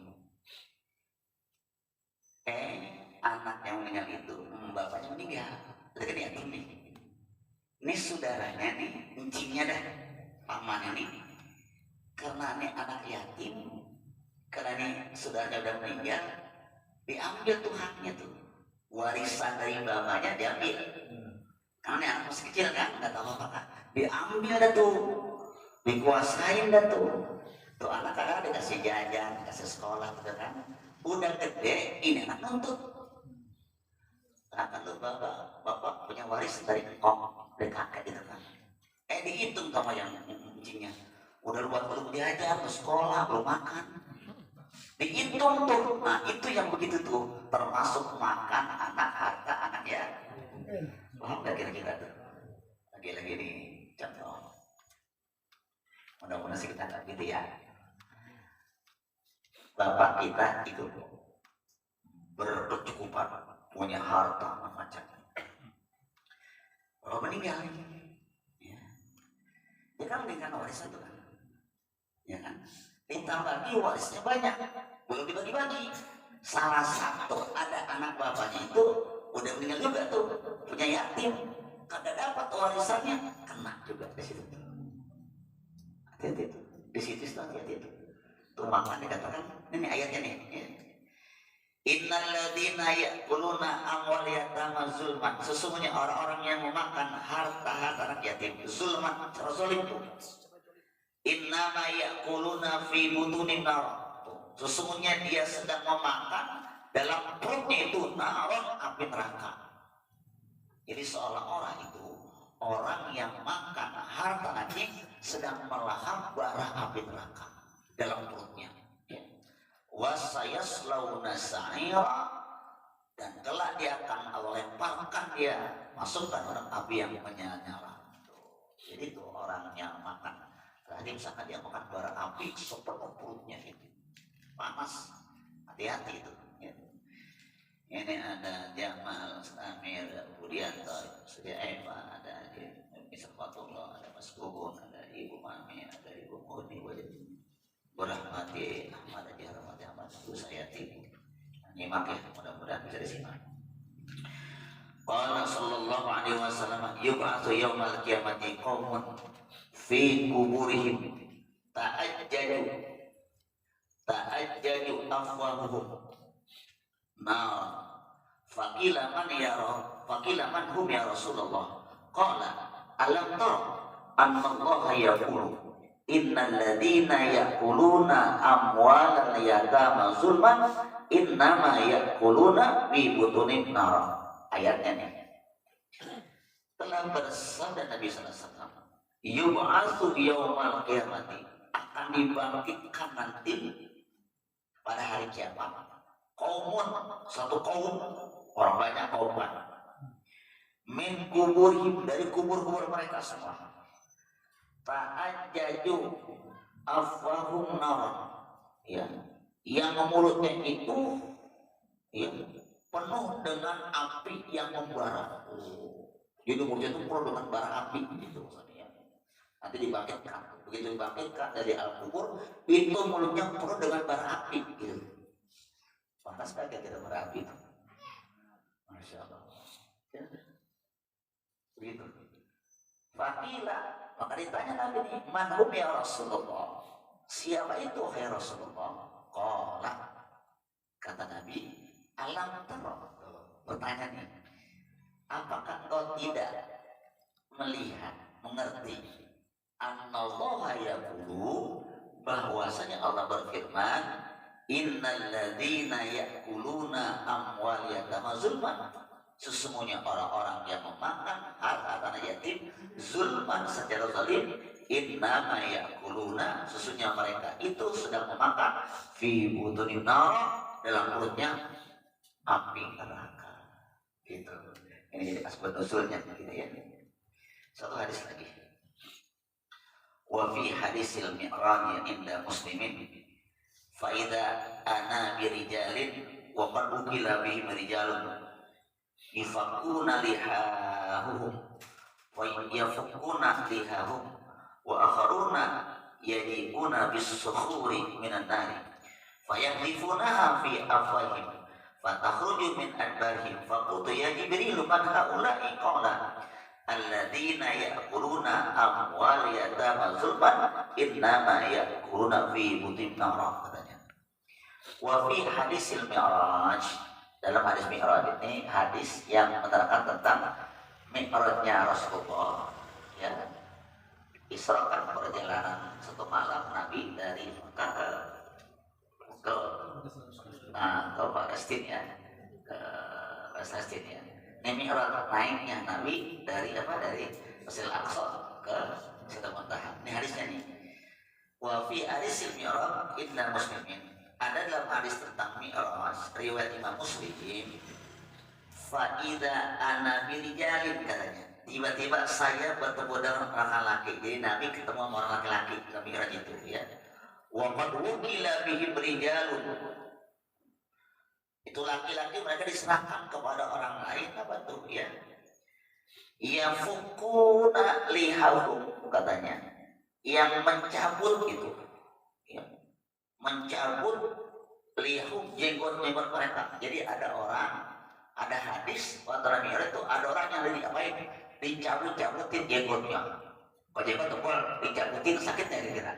Anak yang meninggal itu, bapaknya meninggal, udah kan yatim nih. Ini saudaranya nih, encingnya dah, pamannya nih. Karena ini anak yatim, karena ini saudaranya udah meninggal, diambil tuh haknya tuh, warisan dari bapaknya diambil. Karena ini anak masih kecil kan, nggak tahu apa-apa. Diambil dah tuh, dikuasain dah tuh. Tuh anak kadang dikasih jajan, dikasih sekolah gitu kan. Udah gede, ini anak nuntut. Akan lu bapak punya waris dari engkau, dari kakek gitu kan. Dihitung sama yang kucingnya. Udah buat belum diajar, ke sekolah, belum makan. Dihitung tuh. Nah itu yang begitu tuh, termasuk makan anak harta anak ya. Paham gak kira-kira tuh? Lagi-lagi nih contoh. Mudah-mudahan sih kita nggak gitu ya. Bapak kita itu berkecukupan, punya harta macam-macam. Kalau meninggal, ya, dia kan meninggal warisan tuh kan, ya kan? Ditambah lagi warisnya banyak, belum dibagi-bagi. Salah satu ada anak bapaknya itu udah meninggal juga tuh, punya yatim, kagak dapat warisannya, kena juga di situ. Hati-hati tuh, di situ hati-hati tuh. Tuh makanya dikatakan, ini ayatnya nih. Ya. Innalladzina ya'kuluna amwal yatama zulman. Sesungguhnya orang-orang yang memakan harta anak yatim zulman, secara zalim itu. Innama ya'kuluna fi butunin nar. Sesungguhnya dia sedang memakan dalam perutnya itu naron, api neraka. Jadi seolah-olah itu orang yang makan harta yatim sedang melahap bara api neraka dalam perutnya. Wasayaslauna sa'ira, dan kelak dia akan Allah lemparkan dia, masukkan orang api yang menyala. Jadi itu orang yang makan. Tadi misalkan dia makan bara api sepenuh perutnya itu panas, hati-hati itu. Ya. Ini ada Jamal, Amir, Budianto, Surya Eva, ada Misfatullah, ada Mas Gugun, ada Ibu Mami, ada Ibu Murni, berahmati Ahmad aja, rahmati Ahmad itu saya tinggi nyimak ya, mudah-mudahan bisa disimak. Qala sallallahu alaihi wasallam yub'atsu yaumal qiyamati qaumun fi kuburihim ta'ajjaju afwahuhum nah faqila man hum ya Rasulullah qala alam tara anna Allah yaqulu innal ladzina ya'kuluna amwalal yatama zulman innama ya'kuluna fi butunin nar. Ayatnya nih. Telah bersabda Nabi sallallahu alaihi wasallam, yub'atsu yaumal qiyamati, akan dibangkitkan nanti pada hari kiamat. Kaumun, satu kaum, orang banyak kaum banyak. Min kuburihim, dari kubur-kubur mereka semua. Ta'ajjaju afwahum nar, ya, yang mulutnya itu ya, penuh dengan api yang membara. Jadi mulutnya itu penuh dengan bara api gitu ya. Nanti dibangkitkan, begitu dibangkitkan dari alam kubur itu mulutnya penuh dengan bara api gitu. Pantas kagak kita bara api itu. Masya Allah ya. Begitu. Fakila, maka ditanya Nabi ini, manhum ya Rasulullah, siapa itu ya Rasulullah? Qala, kata Nabi, alam tara, bertanya nih, apakah engkau tidak melihat, mengerti, annallaha yaqulu, bahwasanya Allah berfirman, innal ladzina ya'kuluna amwal yatama zulman, sesungguhnya orang-orang yang memakan harta anak yatim zulman, secara zalim, innama ya'kuluna, sesungguhnya mereka itu sedang memakan fi butunin nar, dalam perutnya api neraka. Gitu. Ini jadi asbab usulnya gitu ya. Satu hadis lagi. Wa fi hadisil mi'raj inda muslimin fa idza ana birijalin wa qad ukila bihim rijalun yafukuna lihahum wa yafukuna lihahum wa akharuna yajibuna bis-sukhuri minan nari fayakhlifunaha fi afwahihim fatakhruju min adbarihim faqultu ya Jibril man haula'i qala alladzina ya'kuluna amwal yatama zulman innama ya'kuluna fi butin nar, katanya. Wa fi hadisil mi'raj, dalam hadis mi'raj ini hadis yang menerangkan tentang Mi'rajnya Rasulullah, ya, Isra kan perjalanan satu malam Nabi dari Mekah ke ke Palestina, ya, ke Palestina, ya. Ini Mi'raj naiknya Nabi dari Masjidil Aqsa ke Sidratul Muntaha. Ini hadisnya nih. Wa fi hadisil Mi'raj innal muslimin. Ada dalam hadis tentang Mi'raj riwayat Imam Muslim, fa idza ana birijalin, katanya tiba-tiba saya bertemu dengan orang laki-laki. Jadi Nabi ketemu sama orang laki-laki dalam Mi'raj itu, ya. Wa qad wukila bihim rijalun. Itu laki-laki mereka diserahkan kepada orang lain, apa tuh, ya? Yafukuna lihahum, katanya, yang mencabut gitu, ya, mencabut lihum, jenggot mereka. Jadi ada hadis antara Mi'raj itu ada orang yang diapain, dicabut-cabutin jenggotnya. Kalau jenggot tebal dicabutin sakitnya kira-kira.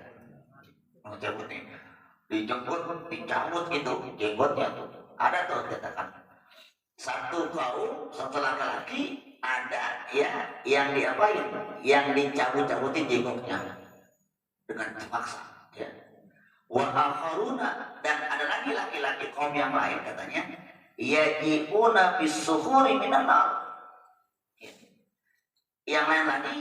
Mencabut nih, dicabut gitu jenggotnya tuh. Ada tuh katakan satu kaum, satu laki-laki, ada ya yang diapain, yang dicabut-cabutin jenggotnya dengan dipaksa, ya. Wa akharuna, dan ada lagi laki-laki kaum yang lain, katanya, yaji'una bisuhuri minan nar. Yang lain lagi,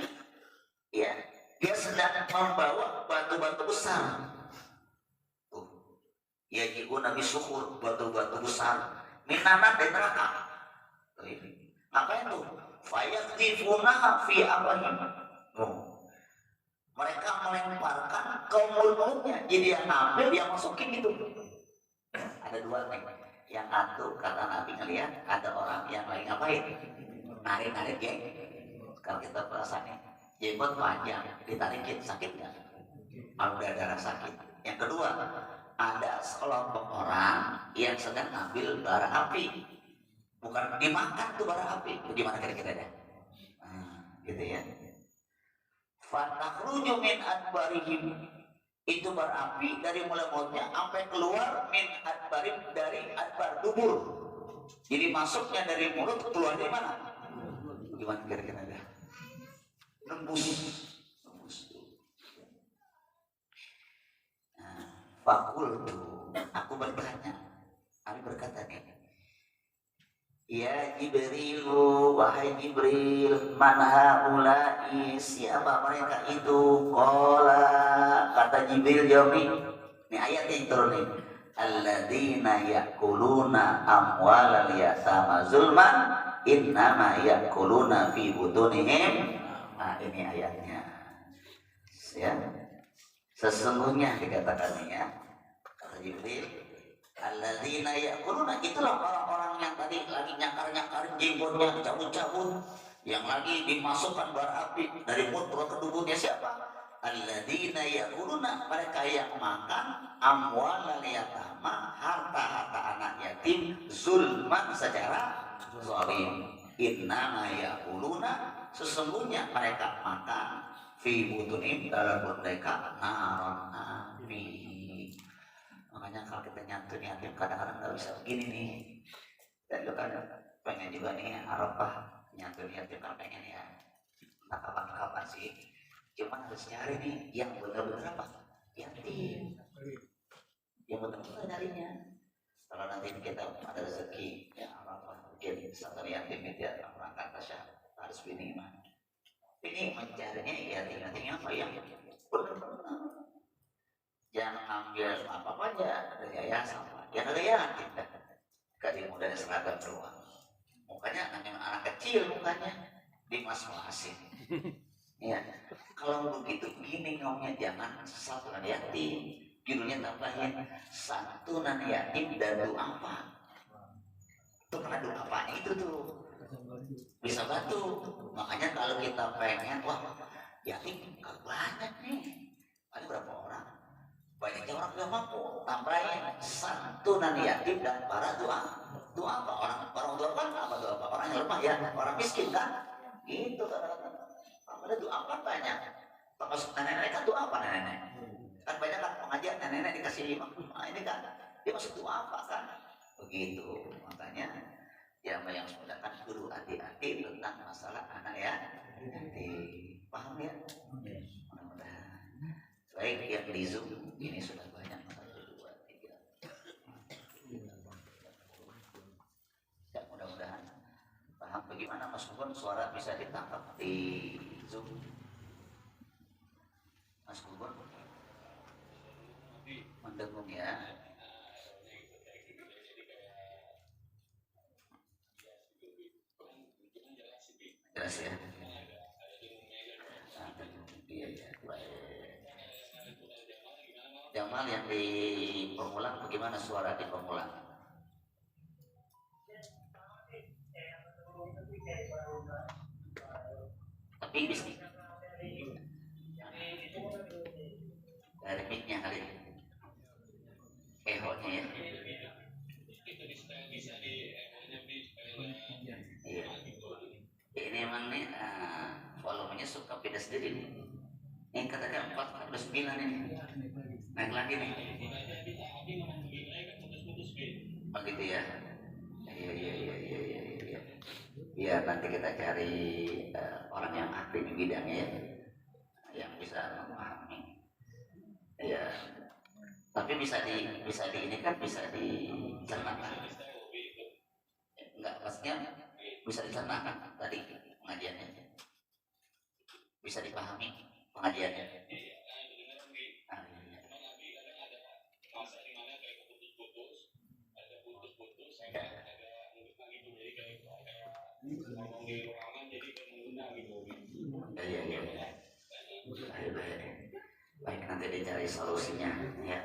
ya, dia sedang membawa batu-batu besar. Yaji'una bisuhur, batu-batu besar minan nar, dari neraka. Ngapain tuh? Fayaqtifunaha fi awahim. Mereka melemparkan ke mulut-mulutnya. Jadi yang ambil, dia masukin gitu. Ada dua nih. Yang satu kata Nabi ngelihat ada orang yang lagi ngapain? Narik-narik, ya. Kalau kita perasaannya jenggot panjang, ditarikin, sakit nggak? Ada darah sakit. Yang kedua, ada sekelompok orang yang sedang ngambil bara api. Bukan dimakan tuh bara api. Gimana kira-kira deh? Gitu ya. Fatakhruju min adbarihim, itu bara api dari mulai mulutnya sampai keluar min adbarim, dari adbar, dubur. Jadi masuknya dari mulut, keluar dari mana? Gimana kira-kira deh? Nembus. Fakultu, aku bertanya, Abi berkata nih, ya Jibril, wahai Jibril, man haula'i, siapa mereka itu? Qala, kata Jibril jawab, ini ayat yang turun nih, alladzina ya'kuluna amwalal yatama zulman innama ya'kuluna fi butunihim. Nah, ini ayatnya, ya. Sesungguhnya dikatakan, ya, kata Jibril, alladzina ya'kuluna, itulah orang-orang yang tadi lagi nyakar-nyakarin jenggotnya, cabut-cabut, yang lagi dimasukkan bara api dari mulut ke tubuhnya. Siapa? Alladzina ya'kuluna, mereka yang makan amwalal yatama, harta-harta anak yatim, zulman, secara zalim. Innama ya'kuluna, sesungguhnya mereka makan, fi butunim, dalam perut mereka, naron, api. Makanya kalau kita nyantun yatim kadang-kadang nggak bisa begini nih. Dan juga pengen juga nih Arafah nyantun yatim, kan pengen, ya. Entah kapan-kapan sih. Cuman harus cari nih yang benar-benar apa? Yatim. Yang benar-benar nyarinya. Kalau nanti kita ada rezeki, ya Arafah mungkin satu yatim itu ya perangkat tasyahud harus ini mah. Ini mencarinya yatim-yatim apa yang benar-benar. Jangan ambil apa-apa aja dari yayasan, yang ada yatim dah. Gaji muda seragam doang. Mukanya anak kecil, mukanya dimas-masin. Ya, kalau begitu begini ngomongnya, jangan santunan yatim. Judulnya tambahin santunan yatim dan du'afa. Itu karena du'afanya itu tuh bisa bantu. Makanya kalau kita pengen, wah yatim gak banyak nih, ada berapa orang? Banyaknya orang gak mampu, tambahin santunan yatim dan para doa apa? Orang tua kan apa doa apa? Orang yang lemah, ya, orang miskin kan? Gitu kata-kata. Ada doa apa banyak? Termasuk nenek-nenek kan doa apa nenek? Kan banyak kan pengajian nenek-nenek dikasih ini kan dia masuk doa apa kan? Begitu. Makanya yang memudahkan guru hati-hati tentang masalah anak ya. Nanti paham ya? Mudah-mudahan. Baik yang di Zoom ini sudah banyak 1, 2, 3. Ya mudah-mudahan paham bagaimana meskipun suara bisa ditangkap di Zoom. Mas Kubur mendengung ya. Jelas ya. Iya ya. Jamal yang di pemulang bagaimana suara di pemulang? Tapi bisa dari mic-nya kali echo-nya ya. Iya. Ini emang nih volumenya suka beda sendiri nih. Ini katanya 449 ini naik lagi nih. Begitu ya. Iya. Ya nanti kita cari orang yang ahli di bidangnya ya, yang bisa memahami. Ya. Tapi bisa di ini kan bisa dicernakan. Enggak, maksudnya bisa dicernakan tadi pengajiannya. Bisa dipahami pengajiannya. Iya. Baik, nanti dicari solusinya ya.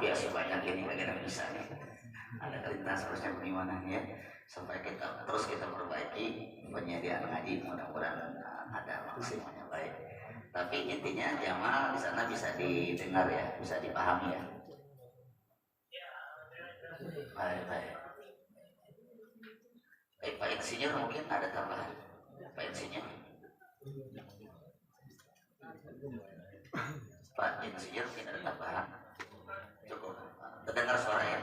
Biar sebanyak ini bagaimana bisa nih. Ada kelintas harusnya bagaimana ya, supaya kita perbaiki penyediaan ngaji, mudah-mudahan ada maksimalnya baik. Tapi intinya Jamal di sana bisa didengar ya, bisa dipahami ya. Baik. Pak Insinyur mungkin ada tambahan. Pak Insinyur. Pak Insinyur mungkin ada tambahan. Cukup. Terdengar suara ya.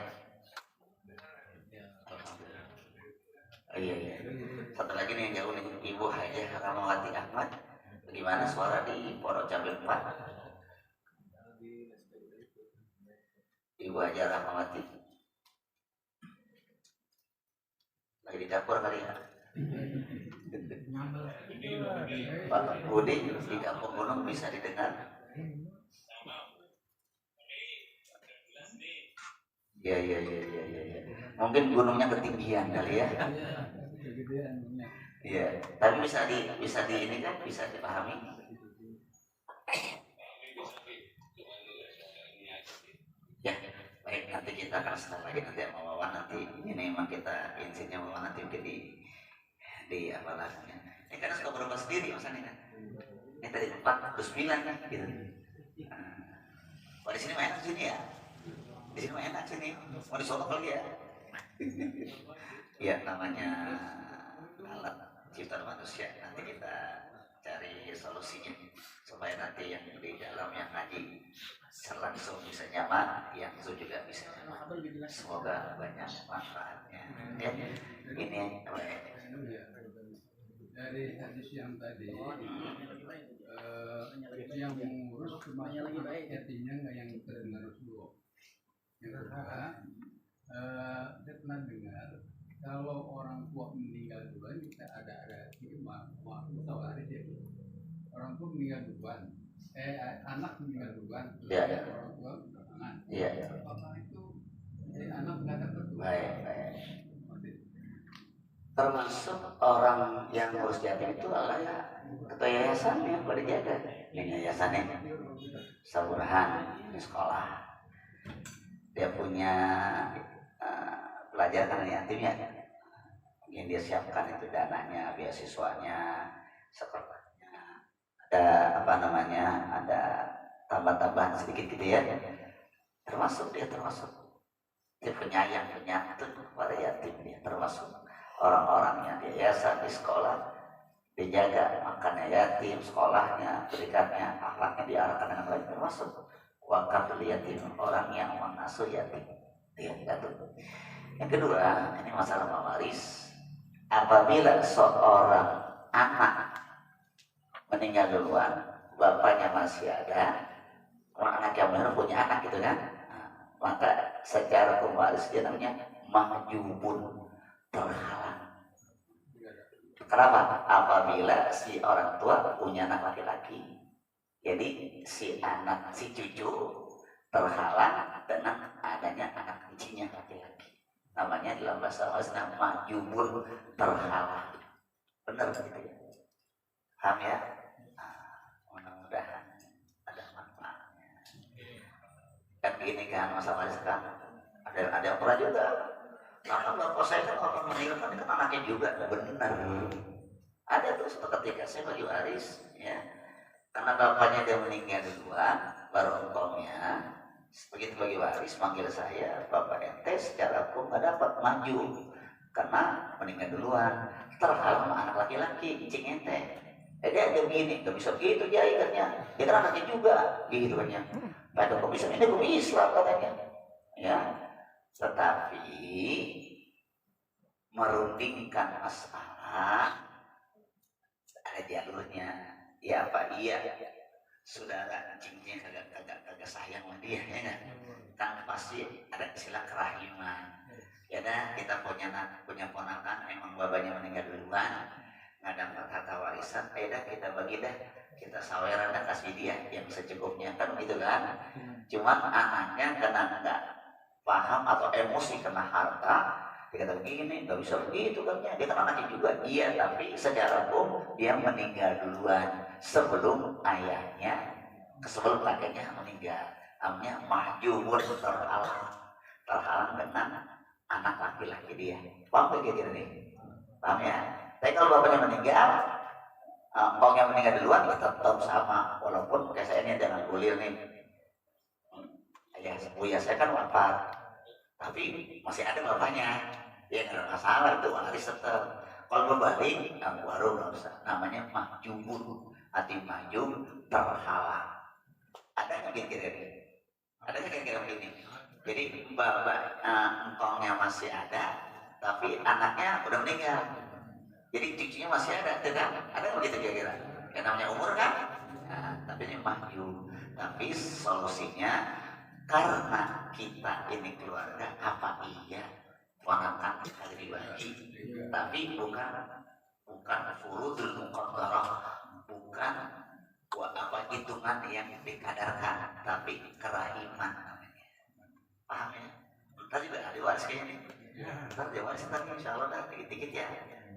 Iya. Satu lagi nih yang jauh nih, Ibu Hajah Rahmawati Ahmad. Bagaimana suara di Pondok Cabe 4? Ibu Hajah Rahmawati. Lagi di dapur kali ya. Pak Budi di Kampung Gunung bisa didengar. Iya. Mungkin gunungnya ketinggian kali ya. Iya, tapi bisa di ini kan bisa dipahami. Ya, baik nanti kita akan setelah lagi nanti sama Wawan nanti ini memang kita insinya Wawan nanti mungkin di apa namanya. Ini kan suka berubah sendiri maksudnya kan. Ini tadi 4 kan gitu. Oh di sini enak sini ya. Di sini enak sini. Mau disolok lagi ya. Ya namanya alat ciptaan manusia. Nanti kita cari solusinya supaya nanti yang di dalam yang ngaji langsung bisa nyaman, yang itu juga bisa nyaman. Semoga banyak manfaatnya. Ya, ini dari hadis yang tadi yang mengurus semuanya lagi baik artinya nggak yang terdengar Rasulullah. Yang kedua, saya pernah dengar kalau orang tua meninggal duluan kita ada waris ya. Orang tua meninggal duluan, anak meninggal duluan, orang tua belakangan. Apakah itu anak nggak dapat duluan? Baik. Termasuk orang yang ngurus yatim itu adalah ketua yayasan yang boleh dijaga. Ini yayasannya Saurahan di sekolah. Dia punya pelajaran yatim ya. Mungkin dia siapkan itu dananya, beasiswanya, sekolahnya. Ada ada tambah-tambahan sedikit gitu ya. Termasuk dia penyayang penyantun kepada yatim dia, termasuk orang-orang yang di yayasan di sekolah dijaga makannya yatim, sekolahnya, pendidikannya, akhlaknya diarahkan dengan baik, termasuk wakaf yatim, orang yang mengasuh yatim. Yang kedua, ini masalah mewaris. apabila seorang anak meninggal duluan, bapaknya masih ada, anak yang benar punya anak gitu kan, maka secara waris dia namanya mahjubun, terhalang. Kenapa? Apabila si orang tua punya anak laki-laki, jadi si cucu terhalang dengan adanya anak kucingnya laki-laki. Namanya dalam bahasa Arab mahjubun, terhalang. Benar gitu ya? Paham ya? Mudah-mudahan ada manfaatnya. Kan gini kan masalahnya sekarang ada yang pernah juga. Karena bapak saya kan orang meninggal kan anaknya juga, benar. Ada tuh suatu ketika saya bagi waris, ya, karena bapaknya dia meninggal duluan, baru engkongnya begitu bagi waris manggil saya, bapak ente secara hukum nggak dapat maju karena meninggal duluan, terhalang anak laki-laki, cing ente. Dia begini, nggak bisa begitu dia ikannya, dia kan anaknya juga, gitu kan ya. Pada kok bisa ini hukum Islam katanya, ya. Tetapi merundingkan masalah ada jalurnya. Ya apa iya saudara cingnya kagak sayang sama dia ya kan? Kan pasti ada istilah kerahiman. Ya dah kita punya ponakan emang babanya meninggal duluan, nggak dapat harta warisan, dah kita bagi dah, kita saweran dah kasih dia yang secukupnya kan gitu kan. Cuman anaknya karena nggak paham atau emosi kena harta, dia kata begini, nggak bisa begitu kan ya, dia kan anaknya juga, iya tapi secara hukum dia meninggal duluan sebelum ayahnya, sebelum kakeknya meninggal, namanya mahjubun, terhalang dengan anak laki-laki dia. Paham begitu nih? Paham ya? Tapi kalau bapaknya meninggal, engkongnya meninggal duluan, tetap sama, walaupun kayak saya ini dengan kulir nih, ayah saya kan wafat, tapi masih ada bapaknya, ya nggak ada masalah itu waris tetap. Kalau berbalik, baru nggak usah. Namanya mahjubun, arti mahjub terhalang. Ada nggak kira-kira ini? Ada nggak kira-kira begini? Jadi bapak engkongnya masih ada, tapi anaknya udah meninggal. Jadi cucunya masih ada, tidak? Ada nggak gitu kira-kira? Yang namanya umur kan? Nah, tapi ini mahjub. Tapi solusinya karena kita ini keluarga, apa iya ponakan harus dibagi, tapi bukan furudul muqaddarah, bukan hitungan yang dikadarkan, tapi kerahiman namanya. Paham ya? Ntar juga ada waris kayaknya nih. Ntar dia waris ntar insya Allah dah dikit-dikit ya.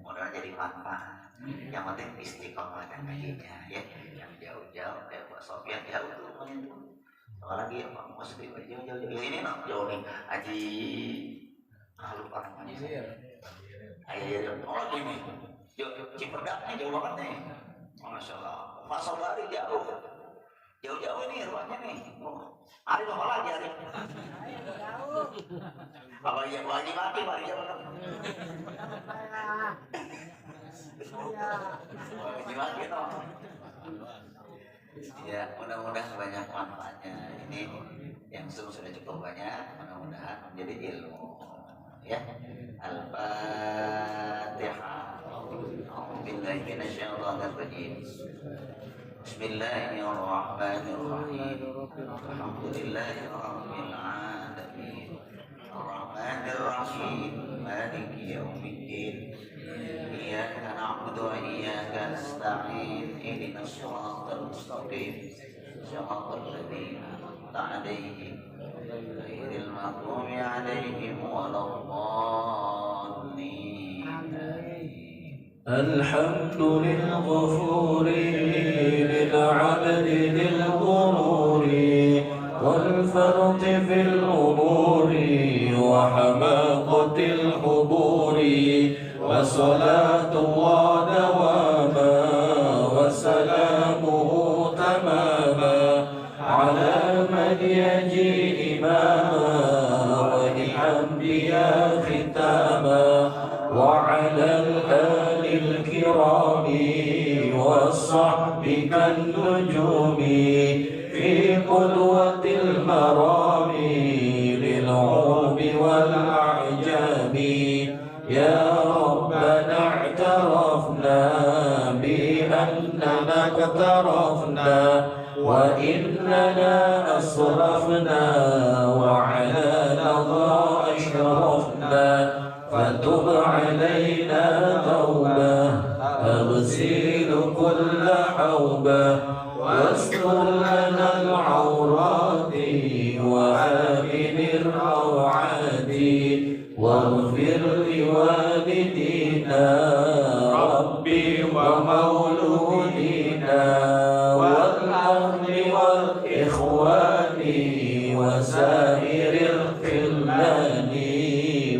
Mudah-mudahan jadi manfaat. Yang penting istiqomah dan ngajinya ya. Yang jauh-jauh kayak Pak Sofyan jauh tuh rumahnya tuh. Apalagi yang Pak Muslim jauh-jauh. Ini no jauh nih. Haji lupa namanya. Ayo, oh ini. Ciperdaknya jauh banget nih. Masya Allah. Pak Sobari jauh. Jauh-jauh ini rumahnya nih. Arif apa lagi Arif? Jauh. Apa yang lagi mati Pak jauh kan? Lagi mati no. Ya mudah-mudahan banyak manfaatnya. Ini yang sudah cukup banyak. Mudah-mudahan menjadi ilmu. Ya. Al-Fatihah. A'udzubillahi minasyaitonir rajim. Bismillahirrahmanirrahim. Alhamdulillahi rabbil alamin. Ar-Rahmanir Rahim. Maliki yaumiddin. Iyyaka na'budu wa iyyaka nasta'in. Ihdinas shiratal mustaqim. Shiratal ladzina an'amta 'alaihim ghairil maghdubi 'alaihim waladdallin. الحمد للغفور للعبد للغرور والفرط في الأمور وحماقة الحضور وصلاة الله دواما وسلامه تماما على من يجي إماما والأنبياء ختاما وعلى الآل الكرام والصحب كالنجوم في قدوة المرام للعرب والأعجام يا ربنا المصطفى أشرفنا فتب علينا توبة تغسل كل حوبة واستر لنا العورات وآمن الروعات واغفر لوالدينا ربي ومولودينا والأهل والإخوان وسائر الخلان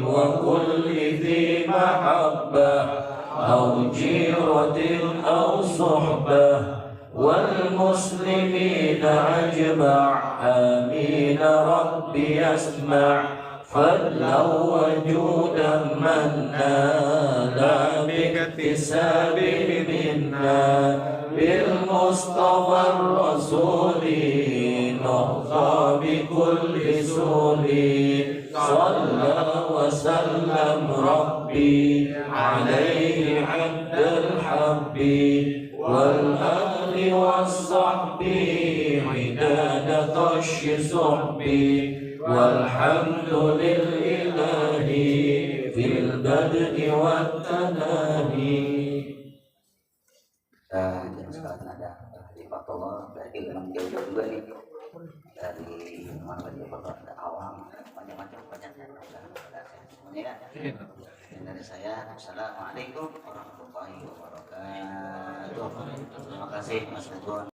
وكل ذي محبة أو جيرة أو صحبة والمسلمين أجمع آمين ربي يسمع فضلا وجودا منا لا باكتساب منا بالمصطفى الرسول نحظى بكل سور صلى وسلم ربي عليه عبد الحب والأهل والصحب عداد طش صحبي والحمد لله في البدء والتناهي. Dan sekarang ada Halifatullah dari ilmu jauh juga nih dari mana dia ada awam macam-macam banyak yang semuanya ya. Dan dari saya assalamualaikum warahmatullahi wabarakatuh. Terima kasih Mas Ridwan.